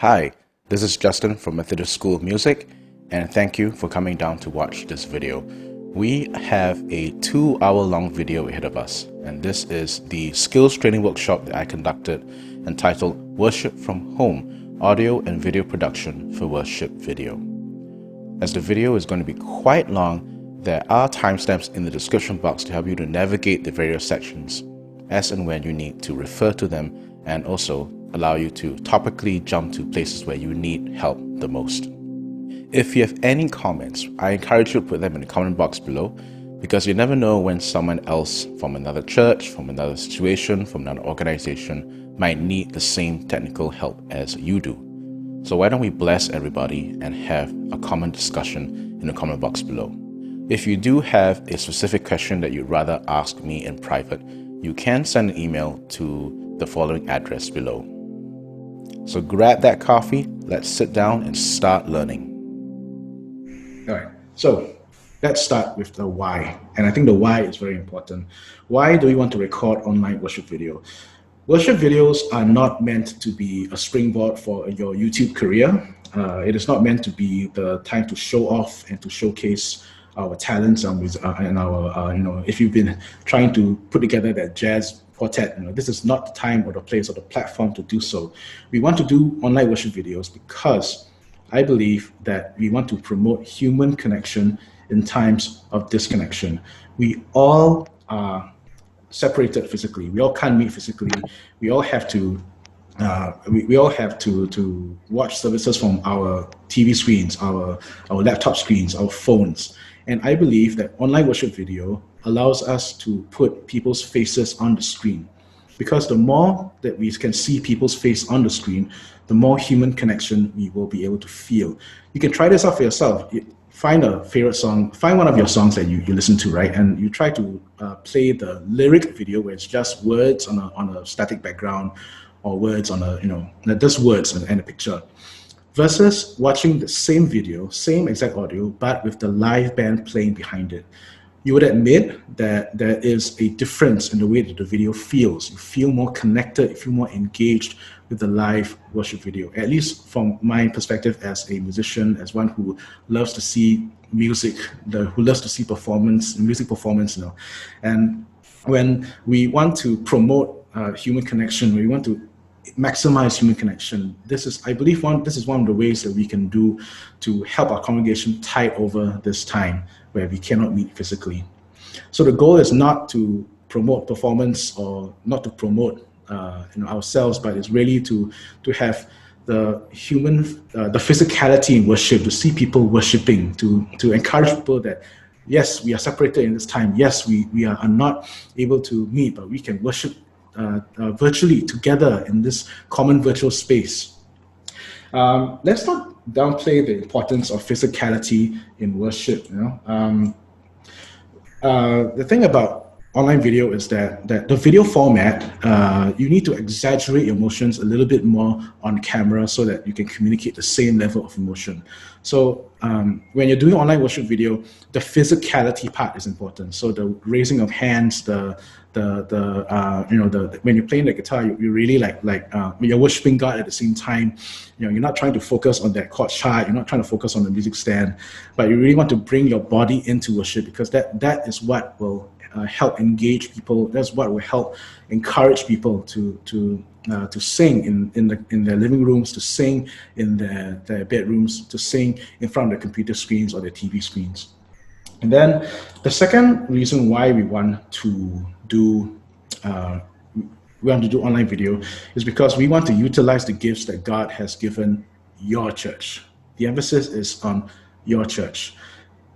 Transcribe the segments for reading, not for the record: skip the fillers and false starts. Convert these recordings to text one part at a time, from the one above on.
Hi, this is Justin from Methodist School of Music, and thank you for coming down to watch this video. We have a 2-hour-long video ahead of us, and this is the skills training workshop that I conducted entitled Worship from Home, Audio and Video Production for Worship Video. As the video is going to be quite long, there are timestamps in the description box to help you to navigate the various sections as and when you need to refer to them, and also allow you to topically jump to places where you need help the most. If you have any comments, I encourage you to put them in the comment box below, because you never know when someone else from another church, from another situation, from another organization might need the same technical help as you do. So why don't we bless everybody and have a common discussion in the comment box below. If you do have a specific question that you'd rather ask me in private, you can send an email to the following address below. So grab that coffee, let's sit down and start learning. All right, so let's start with the why. And I think the why is very important. Why do we want to record online worship video? Worship videos are not meant to be a springboard for your YouTube career. It is not meant to be the time to show off and to showcase our talents and our, if you've been trying to put together that jazz quartet, this is not the time or the place or the platform to do so. We want to do online worship videos because I believe that we want to promote human connection in times of disconnection. We all are separated physically. We all can't meet physically. We all have to we all have to watch services from our TV screens, our laptop screens, our phones. And I believe that online worship video allows us to put people's faces on the screen, because the more that we can see people's face on the screen, the more human connection we will be able to feel. You can try this out for yourself. Find a favorite song, find one of your songs that you listen to, right? And you try to play the lyric video where it's just words on a static background, or words on just words and a picture, versus watching the same video, same exact audio, but with the live band playing behind it. You would admit that there is a difference in the way that the video feels. You feel more connected, you feel more engaged with the live worship video, at least from my perspective as a musician, as one who loves to see music, who loves to see music performance. And when we want to promote human connection, we want to maximize human connection, I believe this is one of the ways that we can do to help our congregation tide over this time where we cannot meet physically. So the goal is not to promote performance or not to promote ourselves, but it's really to have the human, the physicality in worship, to see people worshiping, to encourage people that yes, we are separated in this time. Yes, we are not able to meet, but we can worship virtually together in this common virtual space. Let's not downplay the importance of physicality in worship. The thing about online video is that the video format, you need to exaggerate emotions a little bit more on camera so that you can communicate the same level of emotion. So when you're doing online worship video, the physicality part is important. So the raising of hands, when you're playing the guitar, you really when you're worshiping God at the same time. You're not trying to focus on that chord chart. You're not trying to focus on the music stand, but you really want to bring your body into worship, because that is what will help engage people. That's what will help encourage people to sing in their living rooms, to sing in their bedrooms, to sing in front of the computer screens or their TV screens. And then the second reason why we want to do online video is because we want to utilize the gifts that God has given your church. The emphasis is on your church.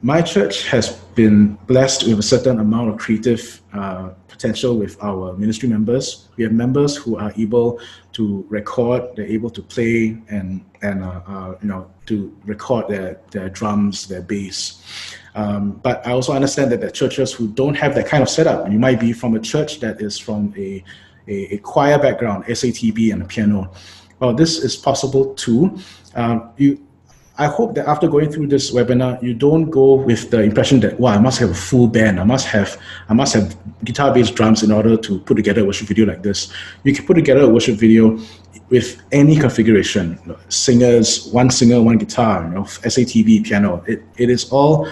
My church has been blessed with a certain amount of creative potential with our ministry members. We have members who are able to record, they're able to play and to record their drums, their bass. But I also understand that there are churches who don't have that kind of setup. You might be from a church that is from a choir background, SATB and a piano. Well, this is possible too. I hope that after going through this webinar, you don't go with the impression that, wow, I must have a full band. I must have guitar, bass, drums in order to put together a worship video like this. You can put together a worship video with any configuration. Singers, one singer, one guitar, SATV, piano. It is all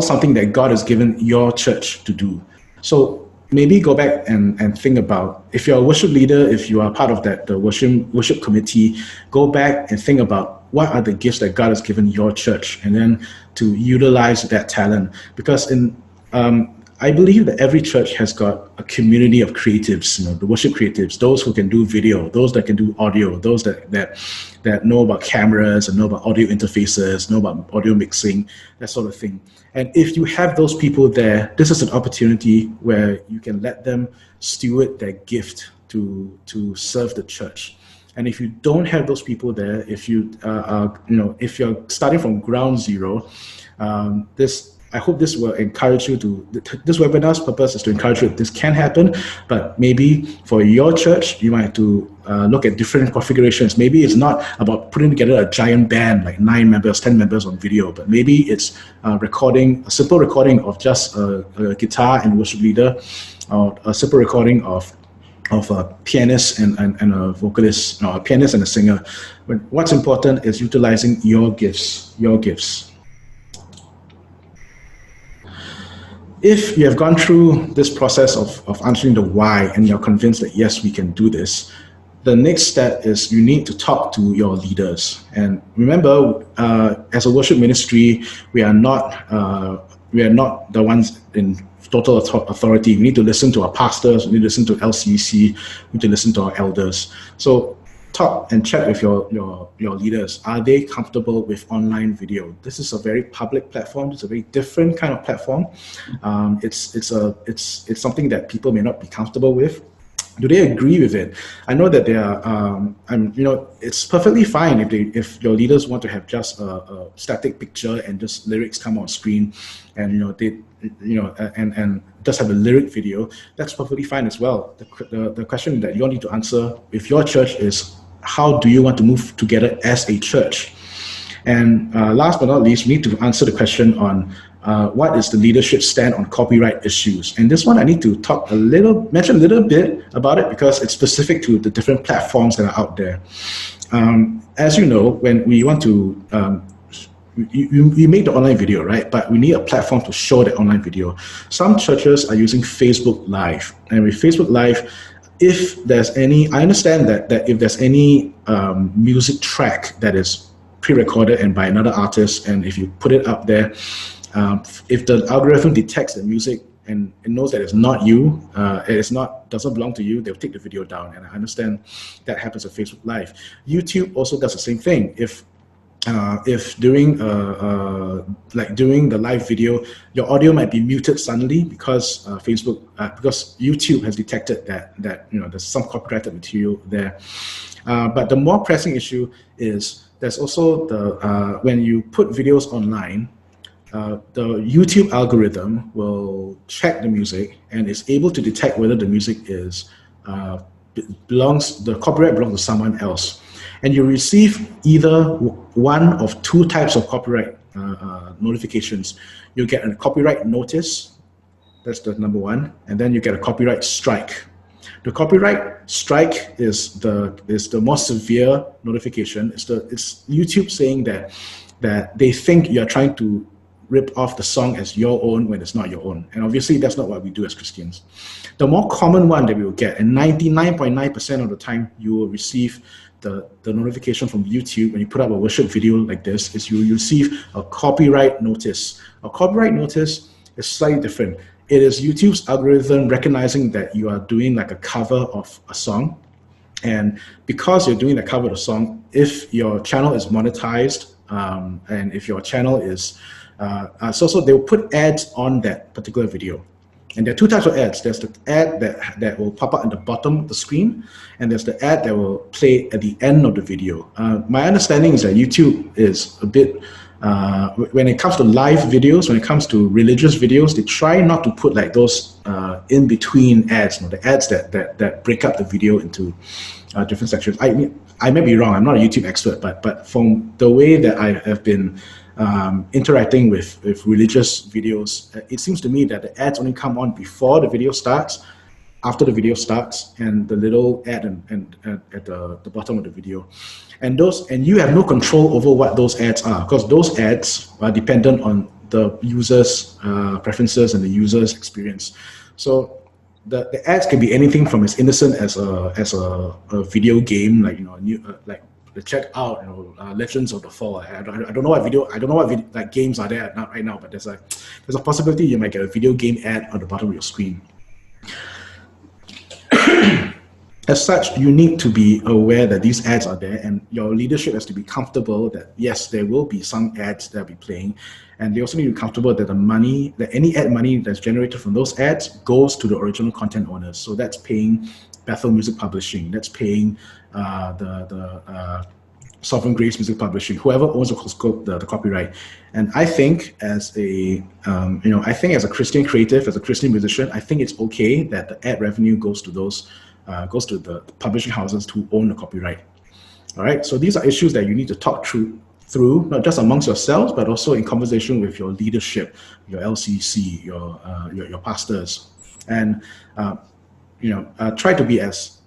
something that God has given your church to do. So maybe go back and think about, if you're a worship leader, if you are part of the worship committee, go back and think about what are the gifts that God has given your church, and then to utilize that talent. Because I believe that every church has got a community of creatives, the worship creatives, those who can do video, those that can do audio, those that know about cameras and know about audio interfaces, know about audio mixing, that sort of thing. And if you have those people there, this is an opportunity where you can let them steward their gift to serve the church. And if you don't have those people there, if if you're starting from ground zero, I hope this will encourage you to, this webinar's purpose is to encourage you that this can happen, but maybe for your church, you might have to look at different configurations. Maybe it's not about putting together a giant band, like 9 members, 10 members on video, but maybe it's a simple recording of just a guitar and worship leader, or a simple recording of a pianist and a vocalist, a pianist and a singer. But what's important is utilizing your gifts. If you have gone through this process of answering the why and you're convinced that yes, we can do this, the next step is you need to talk to your leaders. And remember, as a worship ministry, we are not the ones in total authority. We need to listen to our pastors, we need to listen to LCC, we need to listen to our elders. So talk and check with your leaders. Are they comfortable with online video? This is a very public platform. It's a very different kind of platform. It's something that people may not be comfortable with. Do they agree with it? I know that they are. It's perfectly fine if your leaders want to have just a static picture and just lyrics come on screen, and and just have a lyric video. That's perfectly fine as well. The question that you all need to answer with your church is, how do you want to move together as a church? And last but not least, we need to answer the question on what is the leadership stand on copyright issues. And this one I need to mention a little bit about it, because it's specific to the different platforms that are out there. As you know, when we want to you make the online video, right? But we need a platform to show the online video. Some churches are using Facebook Live, and with Facebook Live, if there's any, I understand that if there's any music track that is pre-recorded and by another artist, and if you put it up there, if the algorithm detects the music and it knows that it's not you, doesn't belong to you, they'll take the video down. And I understand that happens on Facebook Live. YouTube also does the same thing. If during during the live video, your audio might be muted suddenly because because YouTube has detected that there's some copyrighted material there. But the more pressing issue is there's also when you put videos online, the YouTube algorithm will check the music and is able to detect whether the music is the copyright belongs to someone else. And you receive either one of two types of copyright notifications. You get a copyright notice, that's the number one, and then you get a copyright strike. The copyright strike is the more severe notification. It's YouTube saying that they think you're trying to rip off the song as your own when it's not your own. And obviously that's not what we do as Christians. The more common one that we will get, and 99.9% of the time you will receive the notification from YouTube when you put up a worship video like this, is you receive a copyright notice. A copyright notice is slightly different. It is YouTube's algorithm recognizing that you are doing like a cover of a song. And because you're doing the cover of the song, if your channel is monetized, and if your channel is, so they'll put ads on that particular video. And there are two types of ads. There's the ad that will pop up at the bottom of the screen, and there's the ad that will play at the end of the video. My understanding is that YouTube is a bit when it comes to live videos, when it comes to religious videos, they try not to put like those in between ads, the ads that break up the video into different sections. I may be wrong. I'm not a YouTube expert, but from the way that I have been interacting with religious videos, it seems to me that the ads only come on before the video starts, after the video starts, and the little ad and at the bottom of the video. And you have no control over what those ads are, because those ads are dependent on the user's preferences and the user's experience. So the ads can be anything from as innocent as a video game, like like check out Legends of the Fall. I don't know what video like games are there right now, but there's a possibility you might get a video game ad on the bottom of your screen. As such, you need to be aware that these ads are there, and your leadership has to be comfortable that yes, there will be some ads that will be playing, and they also need to be comfortable that that any ad money that's generated from those ads goes to the original content owners. So that's paying Bethel Music Publishing, that's paying the Sovereign Grace Music Publishing, whoever owns the copyright. And I think as a as a Christian creative, as a Christian musician, I think it's okay that the ad revenue goes to goes to the publishing houses who own the copyright. All right, so these are issues that you need to talk through, not just amongst yourselves, but also in conversation with your leadership, your LCC, your pastors, and try to be as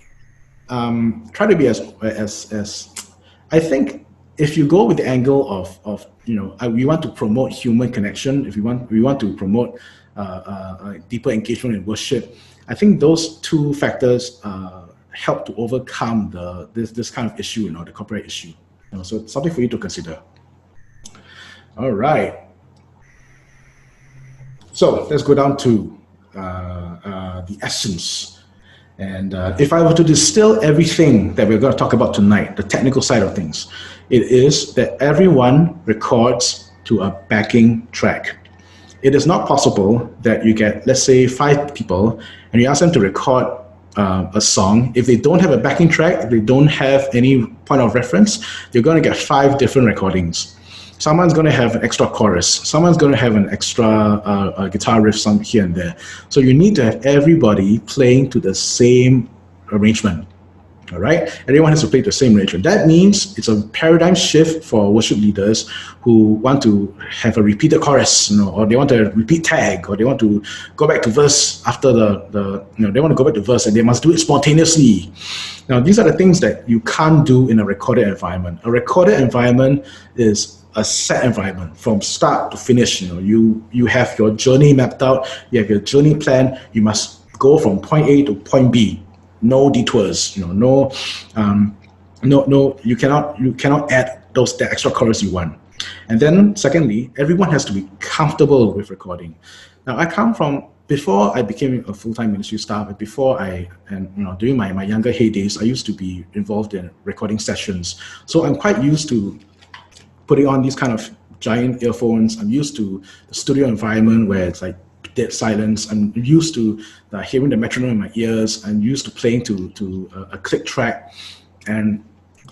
I think if you go with the angle of we want to promote human connection, if we want to promote deeper engagement in worship, I think those two factors help to overcome this kind of issue, the copyright issue. So it's something for you to consider. All right. So let's go down to the essence. And if I were to distill everything that we're going to talk about tonight, the technical side of things, it is that everyone records to a backing track. It is not possible that you get, let's say, 5 people and you ask them to record a song. If they don't have a backing track, if they don't have any point of reference, you're going to get 5 different recordings. Someone's going to have an extra chorus. Someone's going to have an extra guitar riff some here and there. So you need to have everybody playing to the same arrangement. All right, everyone has to play the same arrangement. That means it's a paradigm shift for worship leaders who want to have a repeated chorus, or they want to repeat tag, or they want to go back to verse after they want to go back to verse, and they must do it spontaneously. Now, these are the things that you can't do in a recorded environment. A recorded environment is a set environment from start to finish. You have your journey mapped out. You have your journey plan. You must go from point A to point B. No detours. No. You cannot add the extra chorus you want. And then, secondly, everyone has to be comfortable with recording. Now, I come from, before I became a full-time ministry staff, during my younger heydays, I used to be involved in recording sessions. So I'm quite used to putting on these kind of giant earphones. I'm used to the studio environment where it's like dead silence. I'm used to hearing the metronome in my ears. I'm used to playing to a click track. And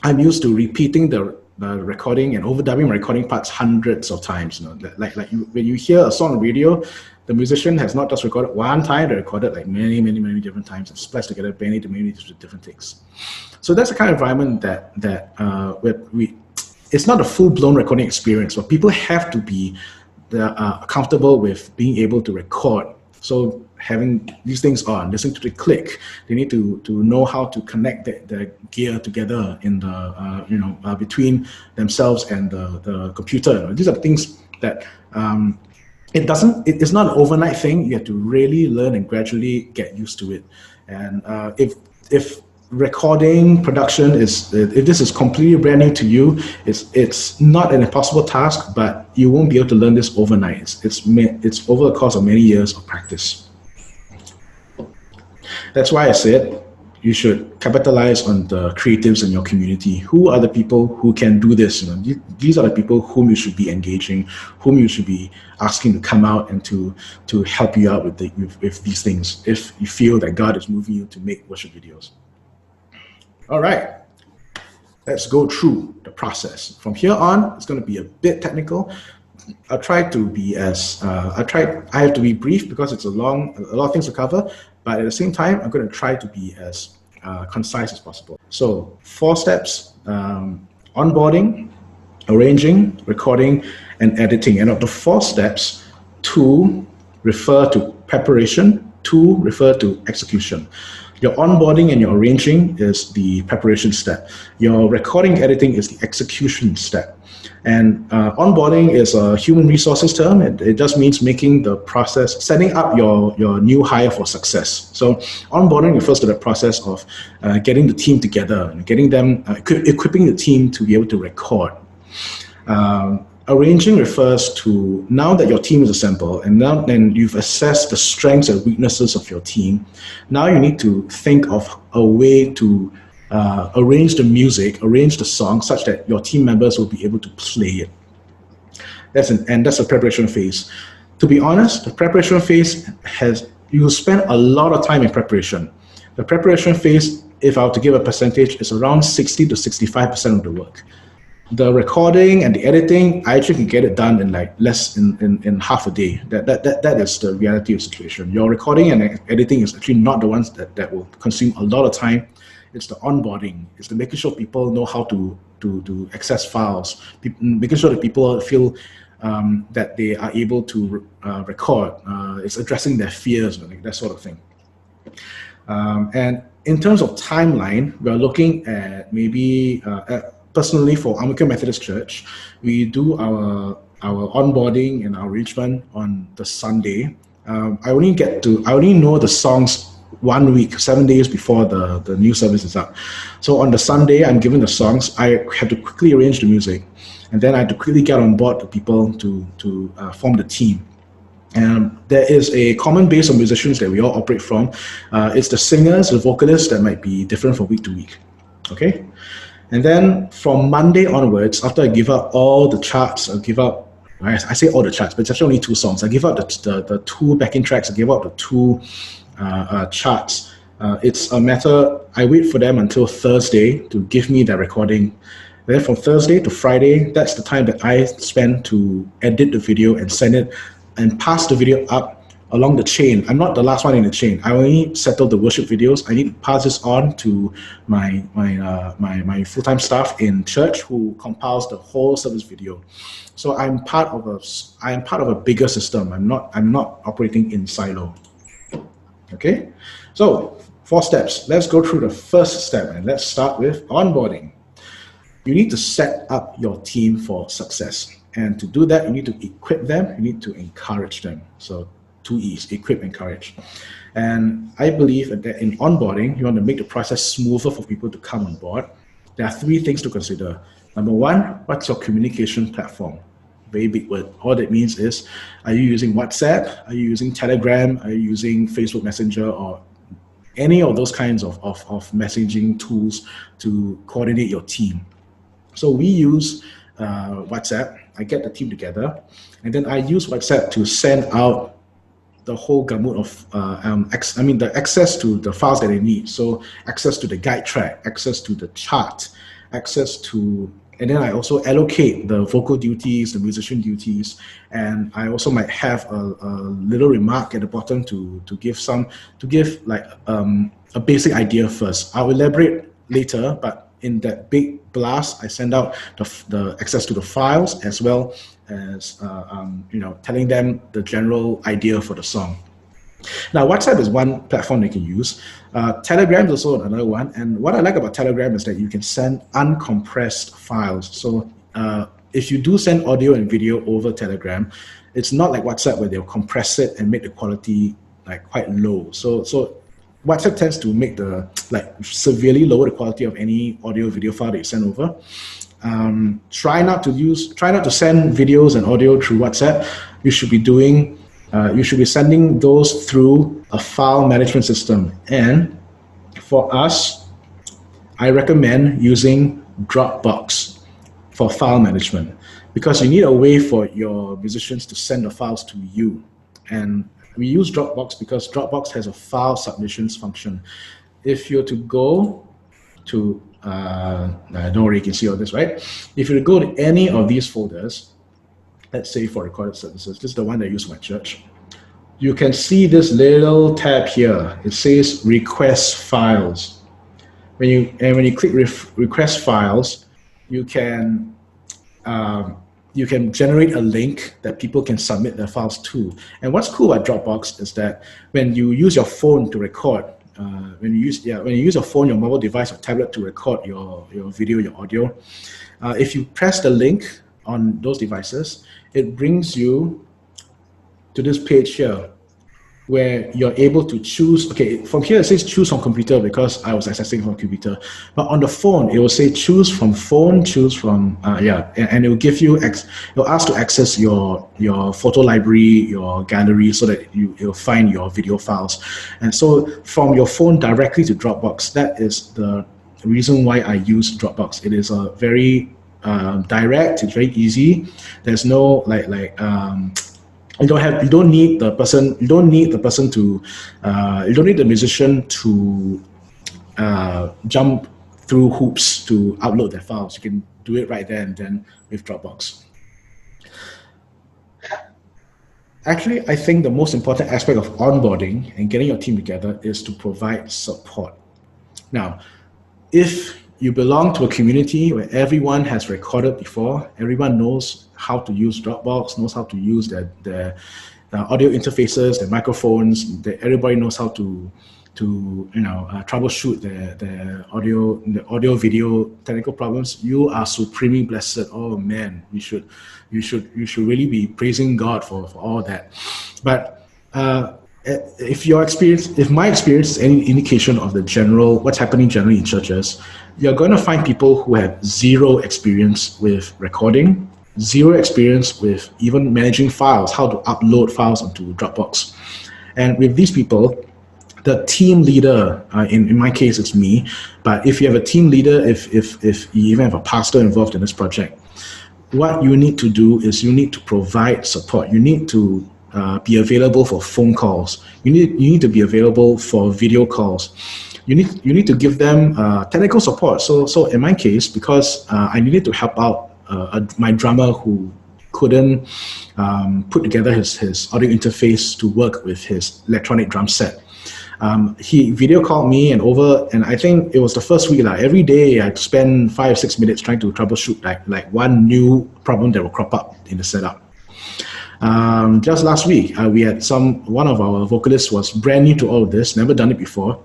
I'm used to repeating the recording and overdubbing my recording parts hundreds of times. When you hear a song on radio, the musician has not just recorded one time, they recorded like many different times and spliced together many different takes. So that's the kind of environment that it's not a full-blown recording experience, but people have to be comfortable with being able to record. So having these things on, listening to the click, they need to know how to connect the gear together in the between themselves and the computer. These are things that it's not an overnight thing. You have to really learn and gradually get used to it. And if recording production if this is completely brand new to you, it's not an impossible task, but you won't be able to learn this overnight. It's over the course of many years of practice. That's why I said you should capitalize on the creatives in your community. Who are the people who can do this? These are the people whom you should be engaging, whom you should be asking to come out and to help you out with these things, if you feel that God is moving you to make worship videos. All right. let's go through the process. From here on, it's going to be a bit technical. I'll try to be as I have to be brief because it's a lot of things to cover, but at the same time, I'm going to try to be as concise as possible. So 4 steps: onboarding, arranging, recording, and editing. And of the 4 steps, 2 refer to preparation, 2 refer to execution. Your onboarding and your arranging is the preparation step. Your recording, editing is the execution step. And onboarding is a human resources term. It just means making the process, setting up your new hire for success. So onboarding refers to the process of getting the team together and getting them, equipping the team to be able to record. Arranging refers to now that your team is assembled and you've assessed the strengths and weaknesses of your team, now you need to think of a way to arrange the music, arrange the song such that your team members will be able to play it. That's the preparation phase. To be honest, the preparation phase you spend a lot of time in preparation. The preparation phase, if I were to give a percentage, is around 60 to 65% of the work. The recording and the editing, I actually can get it done in like less in half a day. That is the reality of the situation. Your recording and editing is actually not the ones that will consume a lot of time. It's the onboarding. It's the making sure people know how to access files, making sure that people feel that they are able to record. It's addressing their fears, that sort of thing. And in terms of timeline, we're looking at maybe personally for American Methodist Church, we do our onboarding and our arrangement on the Sunday. I only know the songs 1 week, 7 days before the new service is up. So on the Sunday, I'm given the songs. I had to quickly arrange the music, and then I had to quickly get on board the people to form the team. And there is a common base of musicians that we all operate from. It's the singers, the vocalists that might be different from week to week. Okay? And then from Monday onwards, after I give out all the charts, I say all the charts, but it's actually only 2 songs. I give out the 2 backing tracks, I give out the 2 charts. It's a matter, I wait for them until Thursday to give me their recording. Then from Thursday to Friday, that's the time that I spend to edit the video and send it and pass the video up along the chain. I'm not the last one in the chain. I only settle the worship videos. I need to pass this on to my full-time staff in church who compiles the whole service video. So I'm part of a bigger system. I'm not operating in silo. Okay, so 4 steps. Let's go through the first step and let's start with onboarding. You need to set up your team for success. And to do that, you need to equip them, you need to encourage them. So 2 E's, equip, encourage. And I believe that in onboarding, you want to make the process smoother for people to come on board. There are 3 things to consider. Number 1, what's your communication platform? Very big word. All that means is, are you using WhatsApp? Are you using Telegram? Are you using Facebook Messenger or any of those kinds of messaging tools to coordinate your team? So we use WhatsApp. I get the team together, and then I use WhatsApp to send out the whole gamut of the access to the files that they need. So access to the guide track, access to the chart, access to, and then I also allocate the vocal duties, the musician duties, and I also might have a little remark at the bottom to give like a basic idea first. I'll elaborate later, but in that big blast, I send out the access to the files as well as telling them the general idea for the song. Now, WhatsApp is one platform they can use. Telegram is also another one. And what I like about Telegram is that you can send uncompressed files. So if you do send audio and video over Telegram, it's not like WhatsApp where they'll compress it and make the quality like quite low. So WhatsApp tends to make severely lower the quality of any audio video file that you send over. Try not to send videos and audio through WhatsApp. You should be sending those through a file management system. And for us, I recommend using Dropbox for file management, because you need a way for your musicians to send the files to you. And we use Dropbox because Dropbox has a file submissions function. If you're to go to don't worry, you can see all this, right? If you go to any of these folders, let's say for recorded services, this is the one that I use for my church. You can see this little tab here. It says request files. When you click request files, you can generate a link that people can submit their files to. And what's cool about Dropbox is that when you use your phone to record, when you use your phone, your mobile device, or tablet to record your video, your audio, if you press the link on those devices, it brings you to this page here, where you're able to choose. Okay, from here it says choose from computer because I was accessing from computer, but on the phone it will say choose from phone, choose from and it will give you it'll ask to access your photo library, your gallery, so that you'll find your video files. And so from your phone directly to Dropbox, that is the reason why I use Dropbox. It is a very direct, it's very easy. There's no you don't need the musician to jump through hoops to upload their files. You can do it right there and then with Dropbox. Actually, I think the most important aspect of onboarding and getting your team together is to provide support. Now, if you belong to a community where everyone has recorded before, everyone knows how to use Dropbox, knows how to use their audio interfaces, their microphones, everybody knows how to troubleshoot their audio video technical problems, you are supremely blessed. Oh man, you should really be praising God for all that. But if my experience is any indication of what's happening generally in churches, you're going to find people who have zero experience with recording, zero experience with even managing files, how to upload files onto Dropbox. And with these people, the team leader, in my case it's me, but if you have a team leader, if you even have a pastor involved in this project, what you need to do is you need to provide support. You need to be available for phone calls. You need to be available for video calls. You need to give them technical support. So in my case, because I needed to help out my drummer who couldn't put together his audio interface to work with his electronic drum set. He video called me and I think it was the first week, every day I'd spend 5-6 minutes trying to troubleshoot like one new problem that will crop up in the setup. Just last week, we had one of our vocalists was brand new to all of this, never done it before.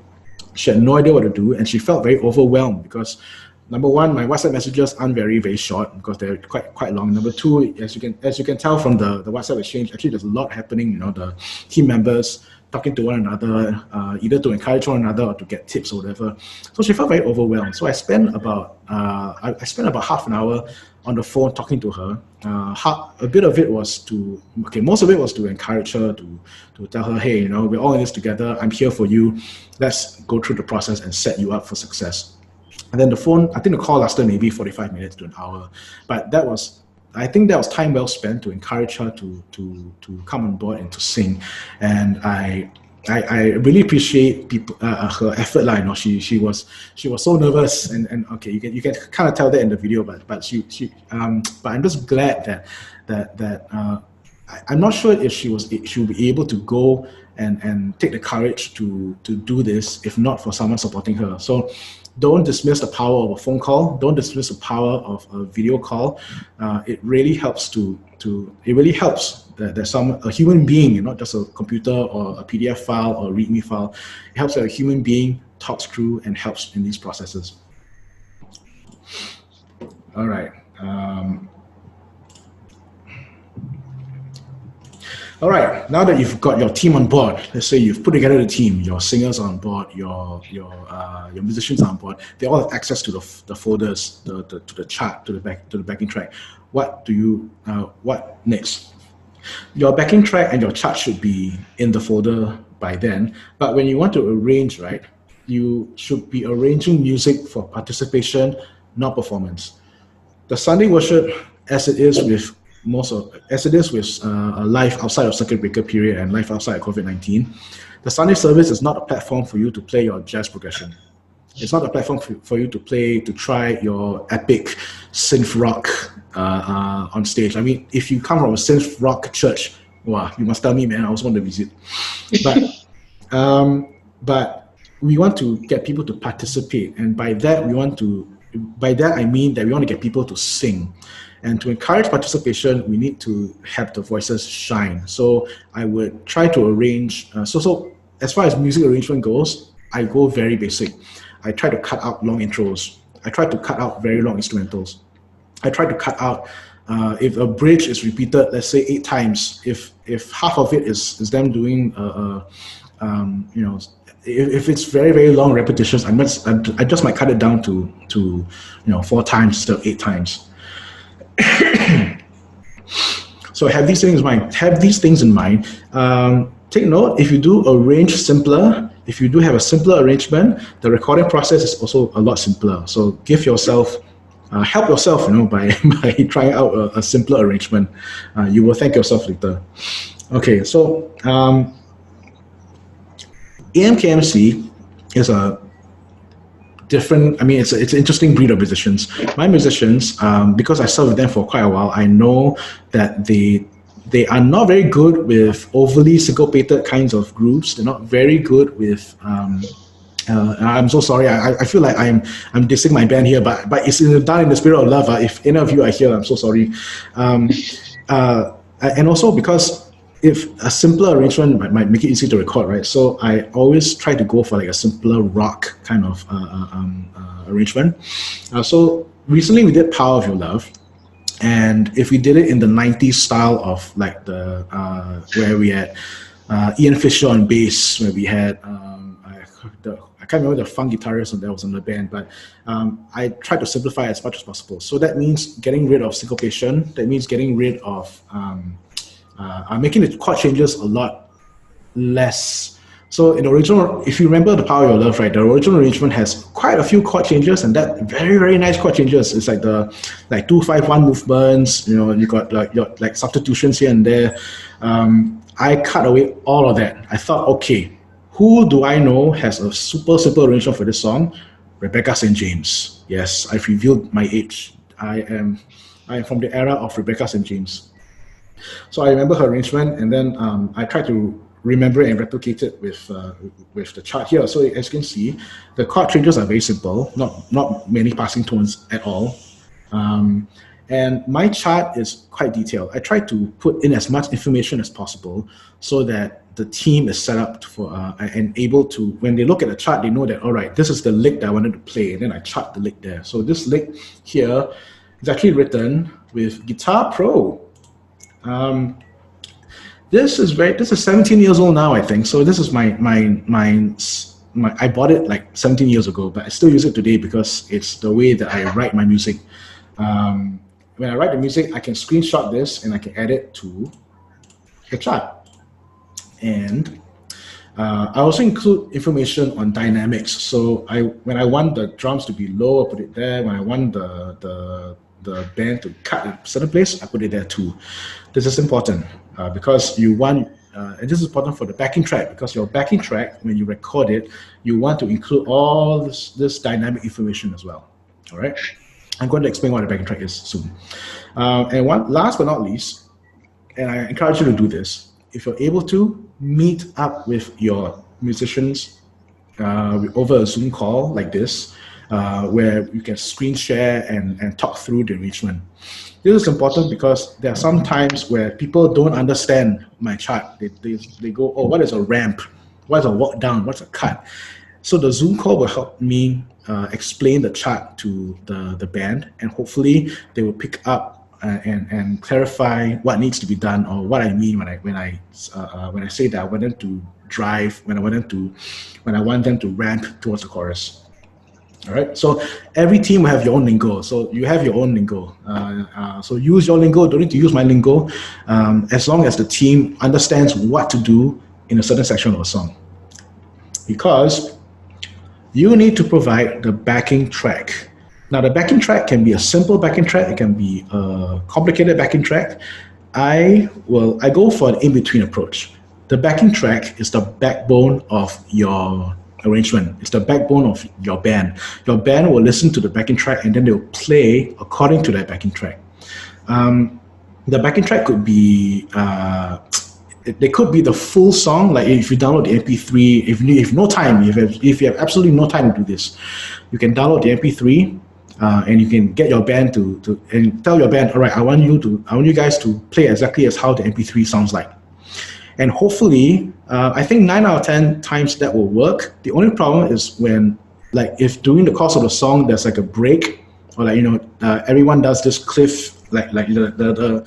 She had no idea what to do, and she felt very overwhelmed because, number one, my WhatsApp messages aren't very, very short because they're quite long. Number two, as you can tell from the WhatsApp exchange, actually there's a lot happening. The team members talking to one another, either to encourage one another or to get tips or whatever. So she felt very overwhelmed. So I spent about half an hour on the phone talking to her. Most of it was to encourage her, to tell her, hey, we're all in this together. I'm here for you. Let's go through the process and set you up for success. And then the call lasted maybe 45 minutes to an hour. But I think that was time well spent to encourage her to come on board and to sing. And I really appreciate her effort. She was so nervous, and okay, you can kind of tell that in the video, but I'm just glad that I'm not sure if she'll be able to go and take the courage to do this if not for someone supporting her. So don't dismiss the power of a phone call. Don't dismiss the power of a video call. It really helps that there's a human being, not just a computer or a PDF file or a README file. It helps that a human being talks through and helps in these processes. All right. All right, now that you've got your team on board, let's say you've put together the team, your singers are on board, your musicians are on board, they all have access to the folders, to the chart, to the backing track. What next? Your backing track and your chart should be in the folder by then, but when you want to arrange, right, you should be arranging music for participation, not performance. The Sunday worship, as it is with life outside of circuit breaker period and life outside of COVID-19, the Sunday service is not a platform for you to play your jazz progression. It's not a platform for you to try your epic synth rock on stage. I mean, if you come from a synth rock church, wow, you must tell me, man, I also want to visit. But we want to get people to participate, and by that I mean that we want to get people to sing. And to encourage participation, we need to have the voices shine. So I would try to arrange. So as far as music arrangement goes, I go very basic. I try to cut out long intros. I try to cut out very long instrumentals. I try to cut out if a bridge is repeated, let's say 8 times. If half of it is them doing if it's very, very long repetitions, I just might cut it down to 4 times instead of 8 times. So have these things in mind. Take note, if you do arrange simpler, if you do have a simpler arrangement, the recording process is also a lot simpler. So give yourself, help yourself, by trying out a simpler arrangement. You will thank yourself later. Okay, so AMKMC is a different, it's an interesting breed of musicians. My musicians, because I served with them for quite a while, I know that they are not very good with overly syncopated kinds of grooves. They're not very good with I'm so sorry. I feel like I'm dissing my band here, but it's done in the spirit of love. If any of you are here, I'm so sorry. And also because if a simpler arrangement might make it easy to record, right? So I always try to go for like a simpler rock kind of arrangement. So recently we did Power of Your Love, and if we did it in the 90s style of like the where we had Ian Fisher on bass, where we had I can't remember the funk guitarist that was in the band, but I tried to simplify as much as possible. So that means getting rid of syncopation. That means getting rid of making the chord changes a lot less. So in the original, if you remember the Power of Your Love, right, the original arrangement has quite a few chord changes, and that very, very nice chord changes. It's like the 2-5-1 movements. You got like substitutions here and there. I cut away all of that. I thought, okay, who do I know has a super simple arrangement for this song? Rebecca St. James. Yes, I've revealed my age. I am from the era of Rebecca St. James. So I remember her arrangement, and then I tried to remember it and replicate it with the chart here. So as you can see, the chord changes are very simple, not many passing tones at all. And my chart is quite detailed. I try to put in as much information as possible so that the team is set up for and able to, when they look at the chart, they know that, all right, this is the lick that I wanted to play, and then I chart the lick there. So this lick here is actually written with Guitar Pro. This is 17 years old now, I think. So this is my I bought it like 17 years ago, but I still use it today because it's the way that I write my music. When I write the music, I can screenshot this and I can add it to the chart. And I also include information on dynamics. So when I want the drums to be low, I put it there. When I want the band to cut in a certain place, I put it there too. This is important because you want, and this is important for the backing track, because your backing track, when you record it, you want to include all this dynamic information as well. All right, I'm going to explain what the backing track is soon. And last but not least, and I encourage you to do this, if you're able to, meet up with your musicians over a Zoom call like this, where you can screen share and talk through the arrangement. This is important because there are some times where people don't understand my chart. They go, oh, what is a ramp? What is a walk down? What's a cut? So the Zoom call will help me explain the chart to the band, and hopefully they will pick up and clarify what needs to be done, or what I mean when I say that I want them to drive, when I want them to ramp towards the chorus. All right, so every team will have your own lingo. So you have your own lingo. So use your lingo. Don't need to use my lingo, as long as the team understands what to do in a certain section of a song. Because you need to provide the backing track. Now, the backing track can be a simple backing track. It can be a complicated backing track. I go for an in-between approach. The backing track is the backbone of your arrangement. It's the backbone of your band. Your band will listen to the backing track and then they'll play according to that backing track. The backing track could be they could be the full song. Like if you download the MP3, if you have absolutely no time to do this, you can download the MP3 and you can get your band to and tell your band, all right, I want you guys to play exactly as how the MP3 sounds like. And hopefully, I think 9 out of 10 times that will work. The only problem is when, like, if during the course of the song there's like a break, or like everyone does this cliff, like the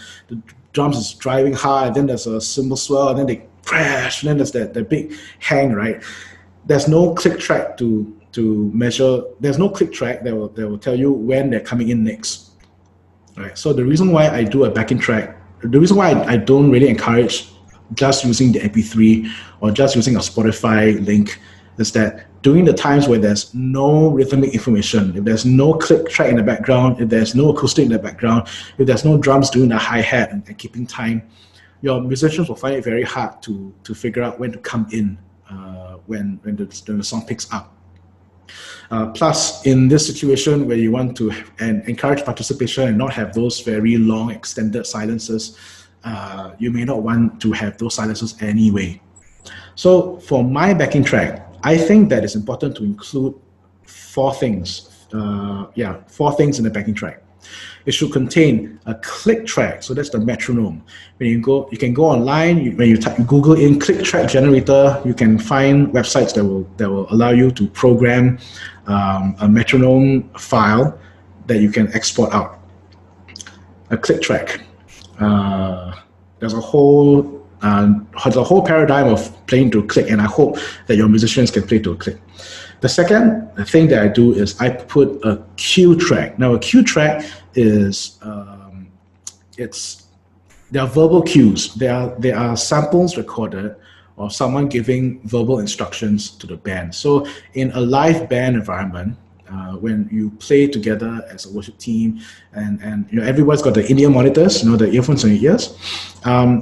drums is driving high, then there's a cymbal swell, and then they crash, and then there's that big hang, right? There's no click track to measure. There's no click track that will tell you when they're coming in next, right? So the reason why I do a backing track, the reason why I don't really encourage just using the MP3 or just using a Spotify link is that during the times where there's no rhythmic information, if there's no click track in the background, if there's no acoustic in the background, if there's no drums doing the hi-hat and keeping time, your musicians will find it very hard to figure out when to come in when the song picks up. Plus, in this situation where you want to encourage participation and not have those very long extended silences, you may not want to have those silences anyway. So for my backing track, I think that it's important to include four things. Four things in the backing track. It should contain a click track, so that's the metronome. When you can go online. When you Google in click track generator, you can find websites that will allow you to program a metronome file that you can export out. A click track. There's a whole paradigm of playing to a click, and I hope that your musicians can play to a click. The second thing that I do is I put a cue track. Now, a cue track is there are verbal cues. There are samples recorded of someone giving verbal instructions to the band. So in a live band environment, when you play together as a worship team, and everyone's got the in-ear monitors, the earphones on your ears.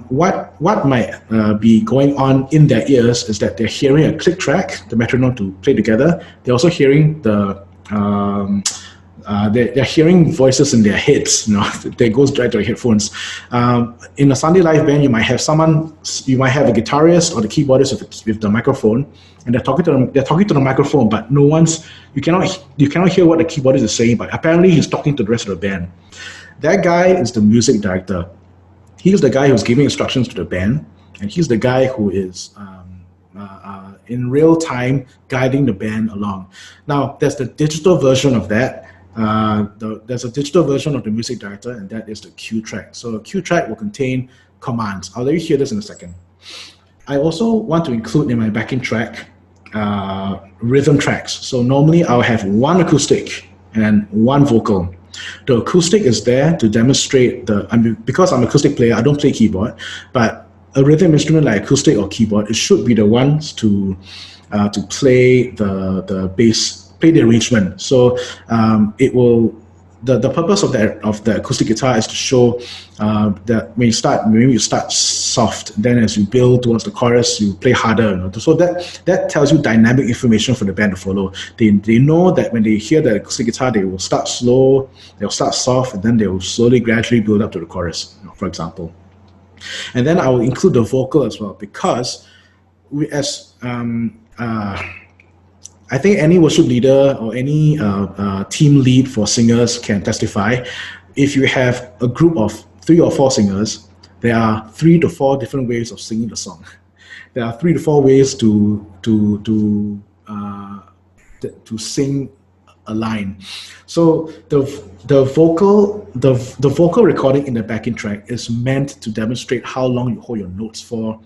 What might be going on in their ears is that they're hearing a click track, the metronome to play together. They're also hearing they're hearing voices in their heads, that goes right to their headphones. In a Sunday live band, you might have a guitarist or the keyboardist with the microphone, and they're talking to the microphone, but you cannot hear what the keyboardist is saying, but apparently he's talking to the rest of the band. That guy is the music director. He's the guy who's giving instructions to the band, and he's the guy who is in real time guiding the band along. Now, there's the digital version of that. There's a digital version of the music director, and that is the cue track. So a cue track will contain commands. I'll let you hear this in a second. I also want to include in my backing track rhythm tracks. So normally I'll have one acoustic and one vocal. The acoustic is there to demonstrate because I'm an acoustic player, I don't play keyboard, but a rhythm instrument like acoustic or keyboard, it should be the ones to play the bass, play the arrangement. So it will. The purpose of the acoustic guitar is to show that when you start soft, then as you build towards the chorus, you play harder. So that tells you dynamic information for the band to follow. They know that when they hear the acoustic guitar, they will start slow, they'll start soft, and then they will slowly, gradually build up to the chorus, for example. And then I will include the vocal as well, because I think any worship leader or any team lead for singers can testify. If you have a group of 3 or 4 singers, there are 3 to 4 different ways of singing the song. There are 3 to 4 ways to sing a line. So the vocal recording in the backing track is meant to demonstrate how long you hold your notes for.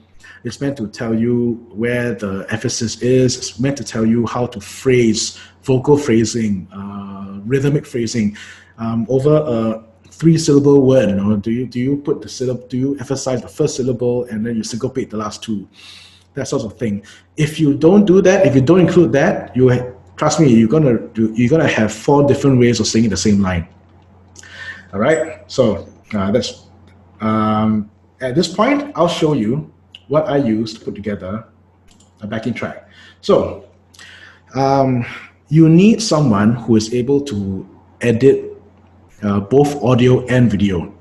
It's meant to tell you where the emphasis is. It's meant to tell you how to phrase, vocal phrasing, rhythmic phrasing. Over a 3-syllable word, do you put the syllable? Do you emphasize the first syllable and then you syncopate the last 2? That sort of thing. If you don't do that, if you don't include that, trust me, you're gonna have 4 different ways of singing the same line. All right. So that's at this point, I'll show you what I use to put together a backing track. So You need someone who is able to edit both audio and video.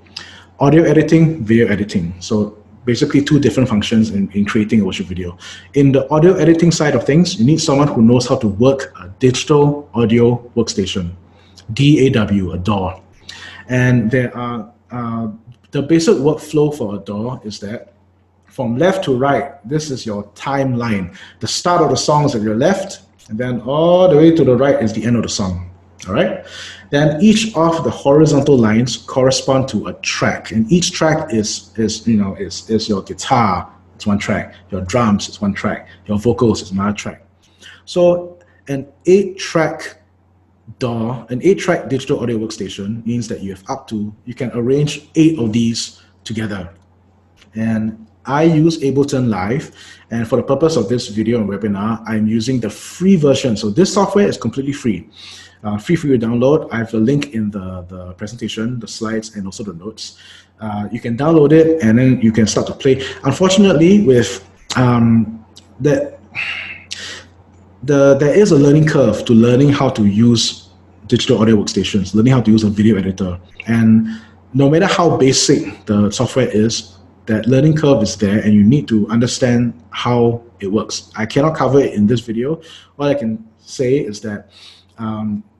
Audio editing, video editing. So basically two different functions in creating a worship video. In the audio editing side of things, you need someone who knows how to work a digital audio workstation, DAW, a DAW. And there are, the basic workflow for a DAW is that from left to right, this is your timeline. The start of the song is at your left, and then all the way to the right is the end of the song. All right. Then each of the horizontal lines correspond to a track, and each track is your guitar, it's one track. Your drums is one track. Your vocals is another track. So an 8-track DAW, an 8-track digital audio workstation means that you can arrange 8 of these together. And I use Ableton Live, and for the purpose of this video and webinar, I'm using the free version. So this software is completely free. Free for you to download. I have a link in the presentation, the slides, and also the notes. You can download it, and then you can start to play. Unfortunately, with there is a learning curve to learning how to use digital audio workstations, learning how to use a video editor. And no matter how basic the software is, that learning curve is there, and you need to understand how it works. I cannot cover it in this video. All I can say is that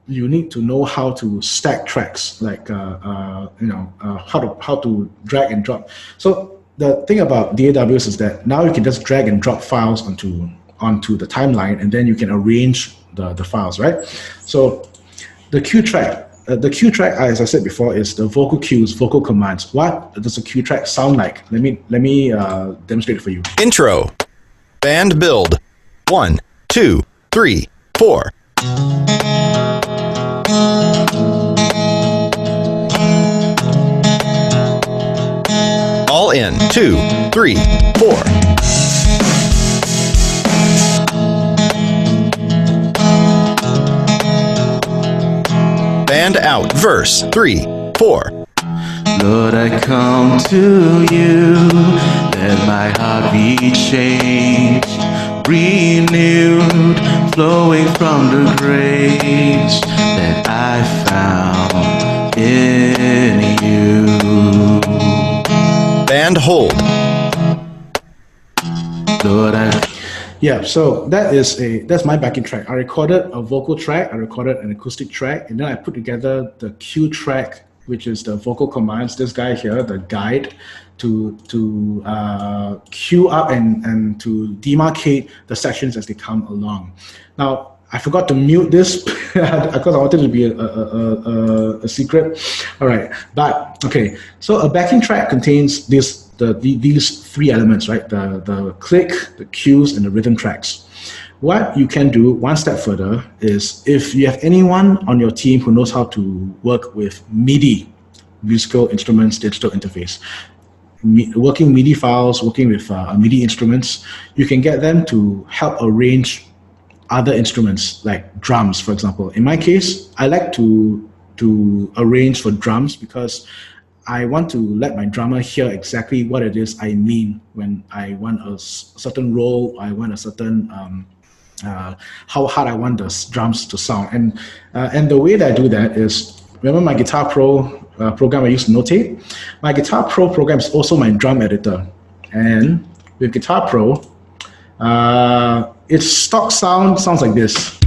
you need to know how to stack tracks, like how to drag and drop. So the thing about DAWs is that now you can just drag and drop files onto the timeline, and then you can arrange the files, right? So the cue track, as I said before, is the vocal cues, vocal commands. What does a cue track sound like? Let me demonstrate it for you. Intro. Band build. 1, 2, 3, 4. All in. 2, 3, 4. Band out. Verse. 3, 4. Lord, I come to you, let my heart be changed, renewed, flowing from the grace that I found in you. Band hold. Lord, Yeah, so that's my backing track. I recorded a vocal track, I recorded an acoustic track, and then I put together the cue track, which is the vocal commands. This guy here, the guide, to cue up and to demarcate the sections as they come along. Now, I forgot to mute this because I wanted it to be a secret. All right, but okay. So a backing track contains these 3 elements, right? The click, the cues, and the rhythm tracks. What you can do one step further is, if you have anyone on your team who knows how to work with MIDI, musical instruments digital interface, working MIDI files, working with MIDI instruments, you can get them to help arrange other instruments like drums, for example. In my case, I like to arrange for drums because I want to let my drummer hear exactly what it is I mean when I want a certain roll, I want a certain how hard I want the drums to sound. And the way that I do that is, remember my Guitar Pro program I used to notate? My Guitar Pro program is also my drum editor. And with Guitar Pro, its stock sounds like this.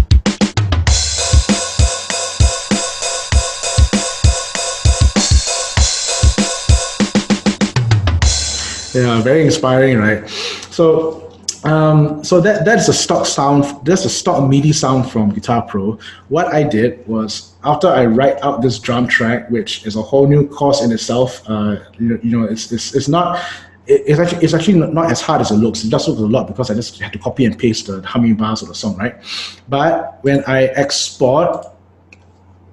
Yeah, very inspiring, right? So that's a stock sound. That's a stock MIDI sound from Guitar Pro. What I did was, after I write out this drum track, which is a whole new course in itself. It's actually not as hard as it looks. It just looks a lot because I just had to copy and paste the humming bars of the song, right? But when I export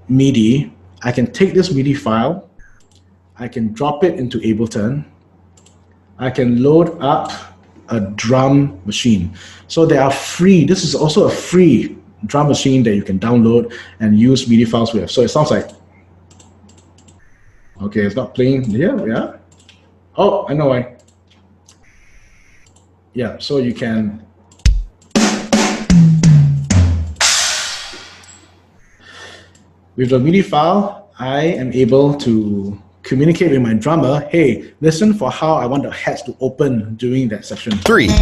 MIDI, I can take this MIDI file, I can drop it into Ableton, I can load up a drum machine. So they are free. This is also a free drum machine that you can download and use MIDI files with. So it sounds like, okay, it's not playing here, yeah. Oh, I know why. Yeah, so you can. with the MIDI file, I am able to communicate with my drummer, hey, listen for how I want the heads to open during that session. 3, 4.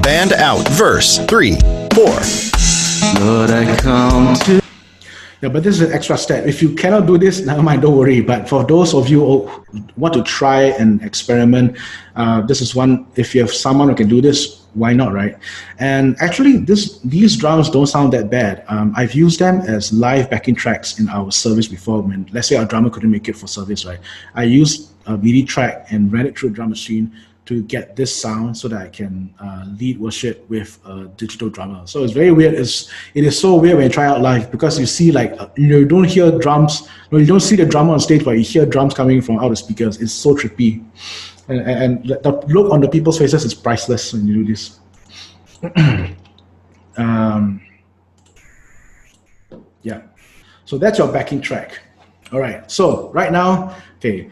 Band out. Verse 3, 4. Lord, I come to. Yeah, but this is an extra step. If you cannot do this, never mind, don't worry. But for those of you who want to try and experiment, this is one. If you have someone who can do this, why not, right? And actually, these drums don't sound that bad. I've used them as live backing tracks in our service before. When, let's say, our drummer couldn't make it for service, right? I used a MIDI track and ran it through a drum machine to get this sound so that I can lead worship with a digital drummer. So it's very weird. It is so weird when you try out live, because you see, like, you don't hear drums, you don't see the drummer on stage, but you hear drums coming from out the speakers. It's so trippy. And the look on the people's faces is priceless when you do this. Yeah. So that's your backing track. All right. So right now, okay,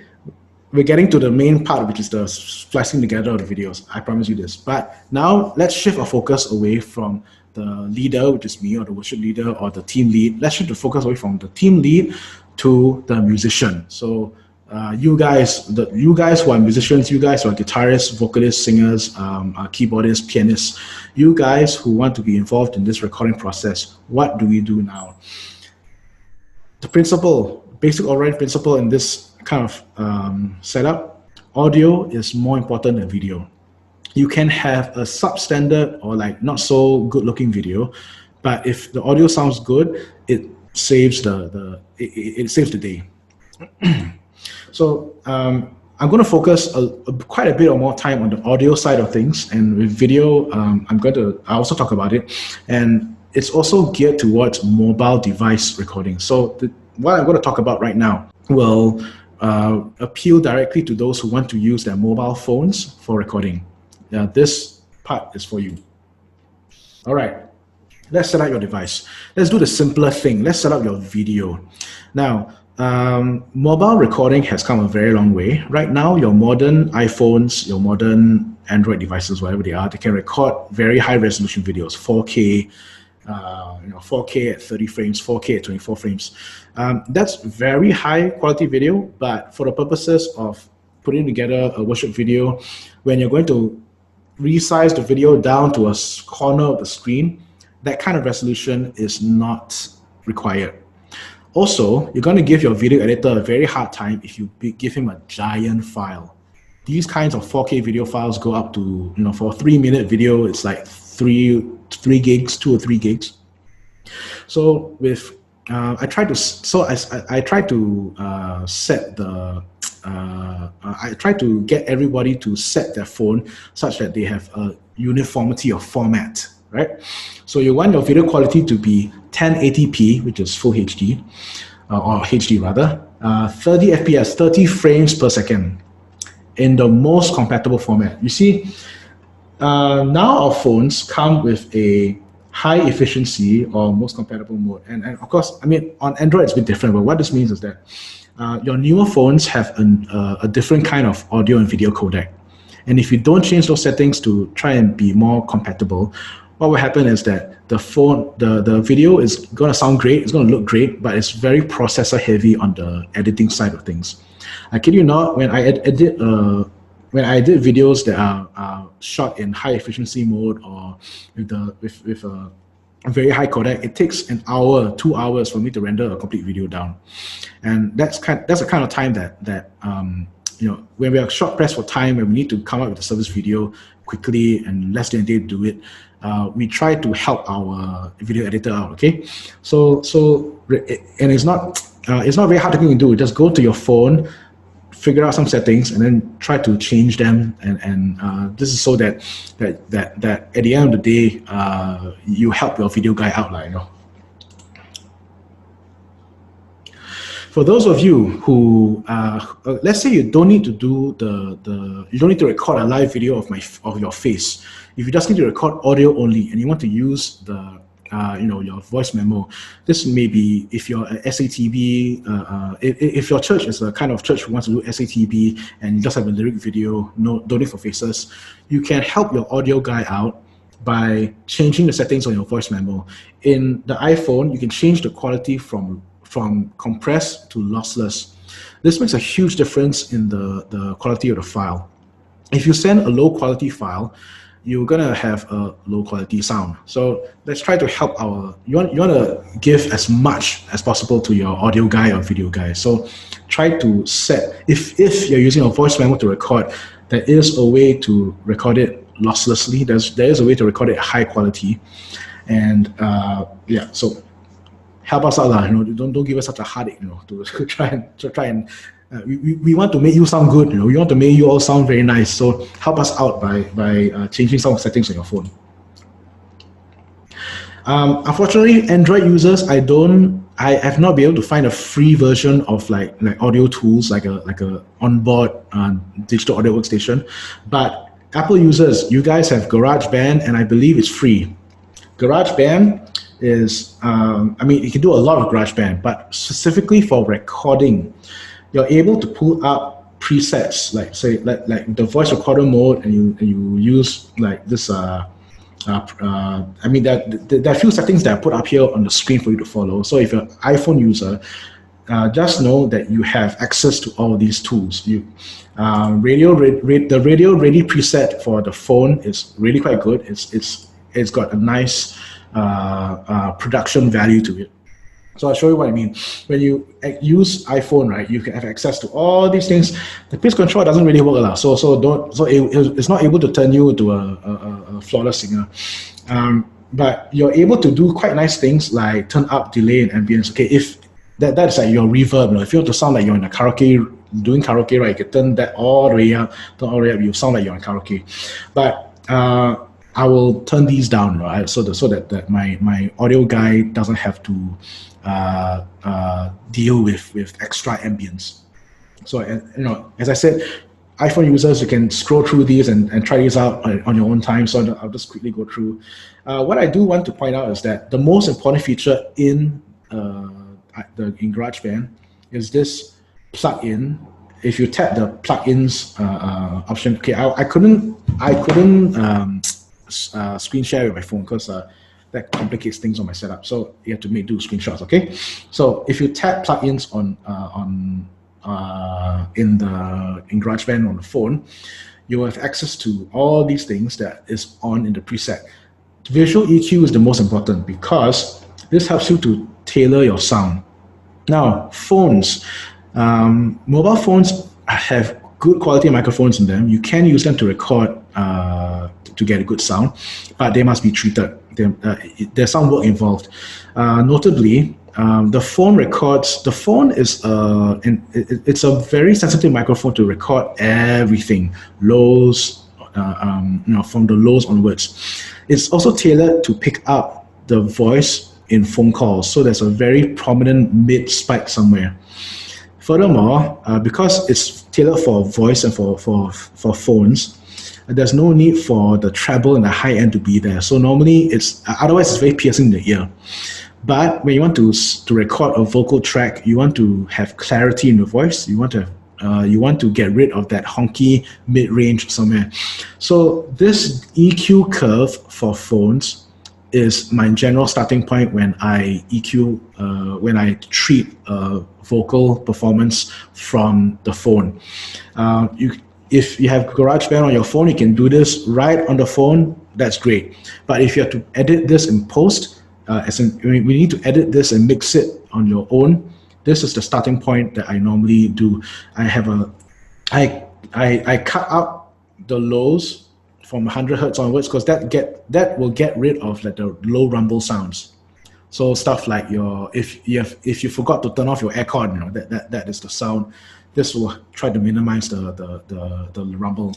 we're getting to the main part, which is the splicing together of the videos. I promise you this. But now let's shift our focus away from the leader, which is me, or the worship leader, or the team lead. Let's shift the focus away from the team lead to the musician. So you guys who are musicians, you guys who are guitarists, vocalists, singers, keyboardists, pianists, you guys who want to be involved in this recording process, what do we do now? The principle, basic overriding principle in this kind of setup, audio is more important than video. You can have a substandard or like not so good looking video, but if the audio sounds good, it saves it saves the day. So I'm going to focus quite a bit or more time on the audio side of things, and with video, I also talk about it, and it's also geared towards mobile device recording. So what I'm going to talk about right now will appeal directly to those who want to use their mobile phones for recording. This part is for you. All right, let's set up your device. Let's do the simpler thing. Let's set up your video. Now, mobile recording has come a very long way. Right now, your modern iPhones, your modern Android devices, whatever they are, they can record very high resolution videos, 4K, 4K at 30 frames, 4K at 24 frames. That's very high quality video, but for the purposes of putting together a worship video, when you're going to resize the video down to a corner of the screen, that kind of resolution is not required. Also, you're going to give your video editor a very hard time if you give him a giant file. These kinds of 4K video files go up to, for a 3-minute video, it's like 3 gigs, 2 or 3 gigs. So with I try to get everybody to set their phone such that they have a uniformity of format, right? So you want your video quality to be 1080p, which is full HD, or HD rather, 30 FPS, 30 frames per second, in the most compatible format. You see, now our phones come with a high efficiency or most compatible mode. And of course, I mean, on Android it's a bit different, but what this means is that your newer phones have a different kind of audio and video codec. And if you don't change those settings to try and be more compatible, what will happen is that the video is going to sound great, it's going to look great, but it's very processor heavy on the editing side of things. I kid you not, when I edit videos that are shot in high efficiency mode or with a very high codec, it takes an hour, 2 hours for me to render a complete video down, and that's the kind of time that when we are short pressed for time, when we need to come up with a service video quickly and less than a day to do it, we try to help our video editor out. Okay, so and it's not very hard to do. Just go to your phone, figure out some settings, and then try to change them. And this is so that at the end of the day, you help your video guy out, For those of you who, let's say you don't need to do you don't need to record a live video of your face. If you just need to record audio only, and you want to use the your voice memo. This may be if you're a SATB, if your church is the kind of church who wants to do SATB and you just have a lyric video, no donate for faces, you can help your audio guy out by changing the settings on your voice memo. In the iPhone, you can change the quality from compressed to lossless. This makes a huge difference in the quality of the file. If you send a low quality file, you're gonna have a low quality sound. So let's try to help you want to give as much as possible to your audio guy or video guy. So try to set, if you're using a voice memo to record, there is a way to record it losslessly. There is a way to record it at high quality. And so help us out, don't give us such a heartache, to try and we want to make you sound good, we want to make you all sound very nice. So help us out by changing some settings on your phone. Unfortunately, Android users, I have not been able to find a free version of like audio tools, like a onboard digital audio workstation. But Apple users, you guys have GarageBand, and I believe it's free. GarageBand is, you can do a lot of GarageBand, but specifically for recording, you're able to pull up presets, like say, like the voice recorder mode, and you use like this. There are a few settings that I put up here on the screen for you to follow. So if you're an iPhone user, just know that you have access to all these tools. The radio ready preset for the phone is really quite good. It's got a nice production value to it. So I'll show you what I mean. When you use iPhone, right, you can have access to all these things. The pitch control doesn't really work a lot, so it's not able to turn you into a flawless singer. But you're able to do quite nice things like turn up delay and ambience. Okay, if that's like your reverb. If you want to sound like you're in a karaoke, doing karaoke, right, you can turn that all the way up. You sound like you're in karaoke. But I will turn these down, right, so that my audio guy doesn't have to deal with extra ambience. So as I said, iPhone users, you can scroll through these and try these out on your own time. So I'll just quickly go through. What I do want to point out is that the most important feature in GarageBand is this plugin. If you tap the plugins option, okay, I couldn't screen share with my phone because that complicates things on my setup. So you have to do screenshots. Okay, so if you tap plugins in GarageBand on the phone, you will have access to all these things that is on in the preset. Visual EQ is the most important because this helps you to tailor your sound. Now, phones, mobile phones have good quality microphones in them. You can use them to record to get a good sound, but they must be treated. There's some work involved. Notably, the phone records. The phone is it's a very sensitive microphone to record everything, lows, from the lows onwards. It's also tailored to pick up the voice in phone calls, so there's a very prominent mid spike somewhere. Furthermore, because it's tailored for voice and for phones, there's no need for the treble and the high end to be there. So normally otherwise it's very piercing in the ear. But when you want to record a vocal track, you want to have clarity in the voice. You want to get rid of that honky mid-range somewhere. So this EQ curve for phones is my general starting point when I EQ, when I treat vocal performance from the phone. If you have GarageBand on your phone, you can do this right on the phone. That's great. But if you have to edit this in post, we need to edit this and mix it on your own. This is the starting point that I normally do. I cut out the lows from 100 hertz onwards because that will get rid of like the low rumble sounds. So stuff like if you forgot to turn off your aircon, that is the sound. This will try to minimize the rumble.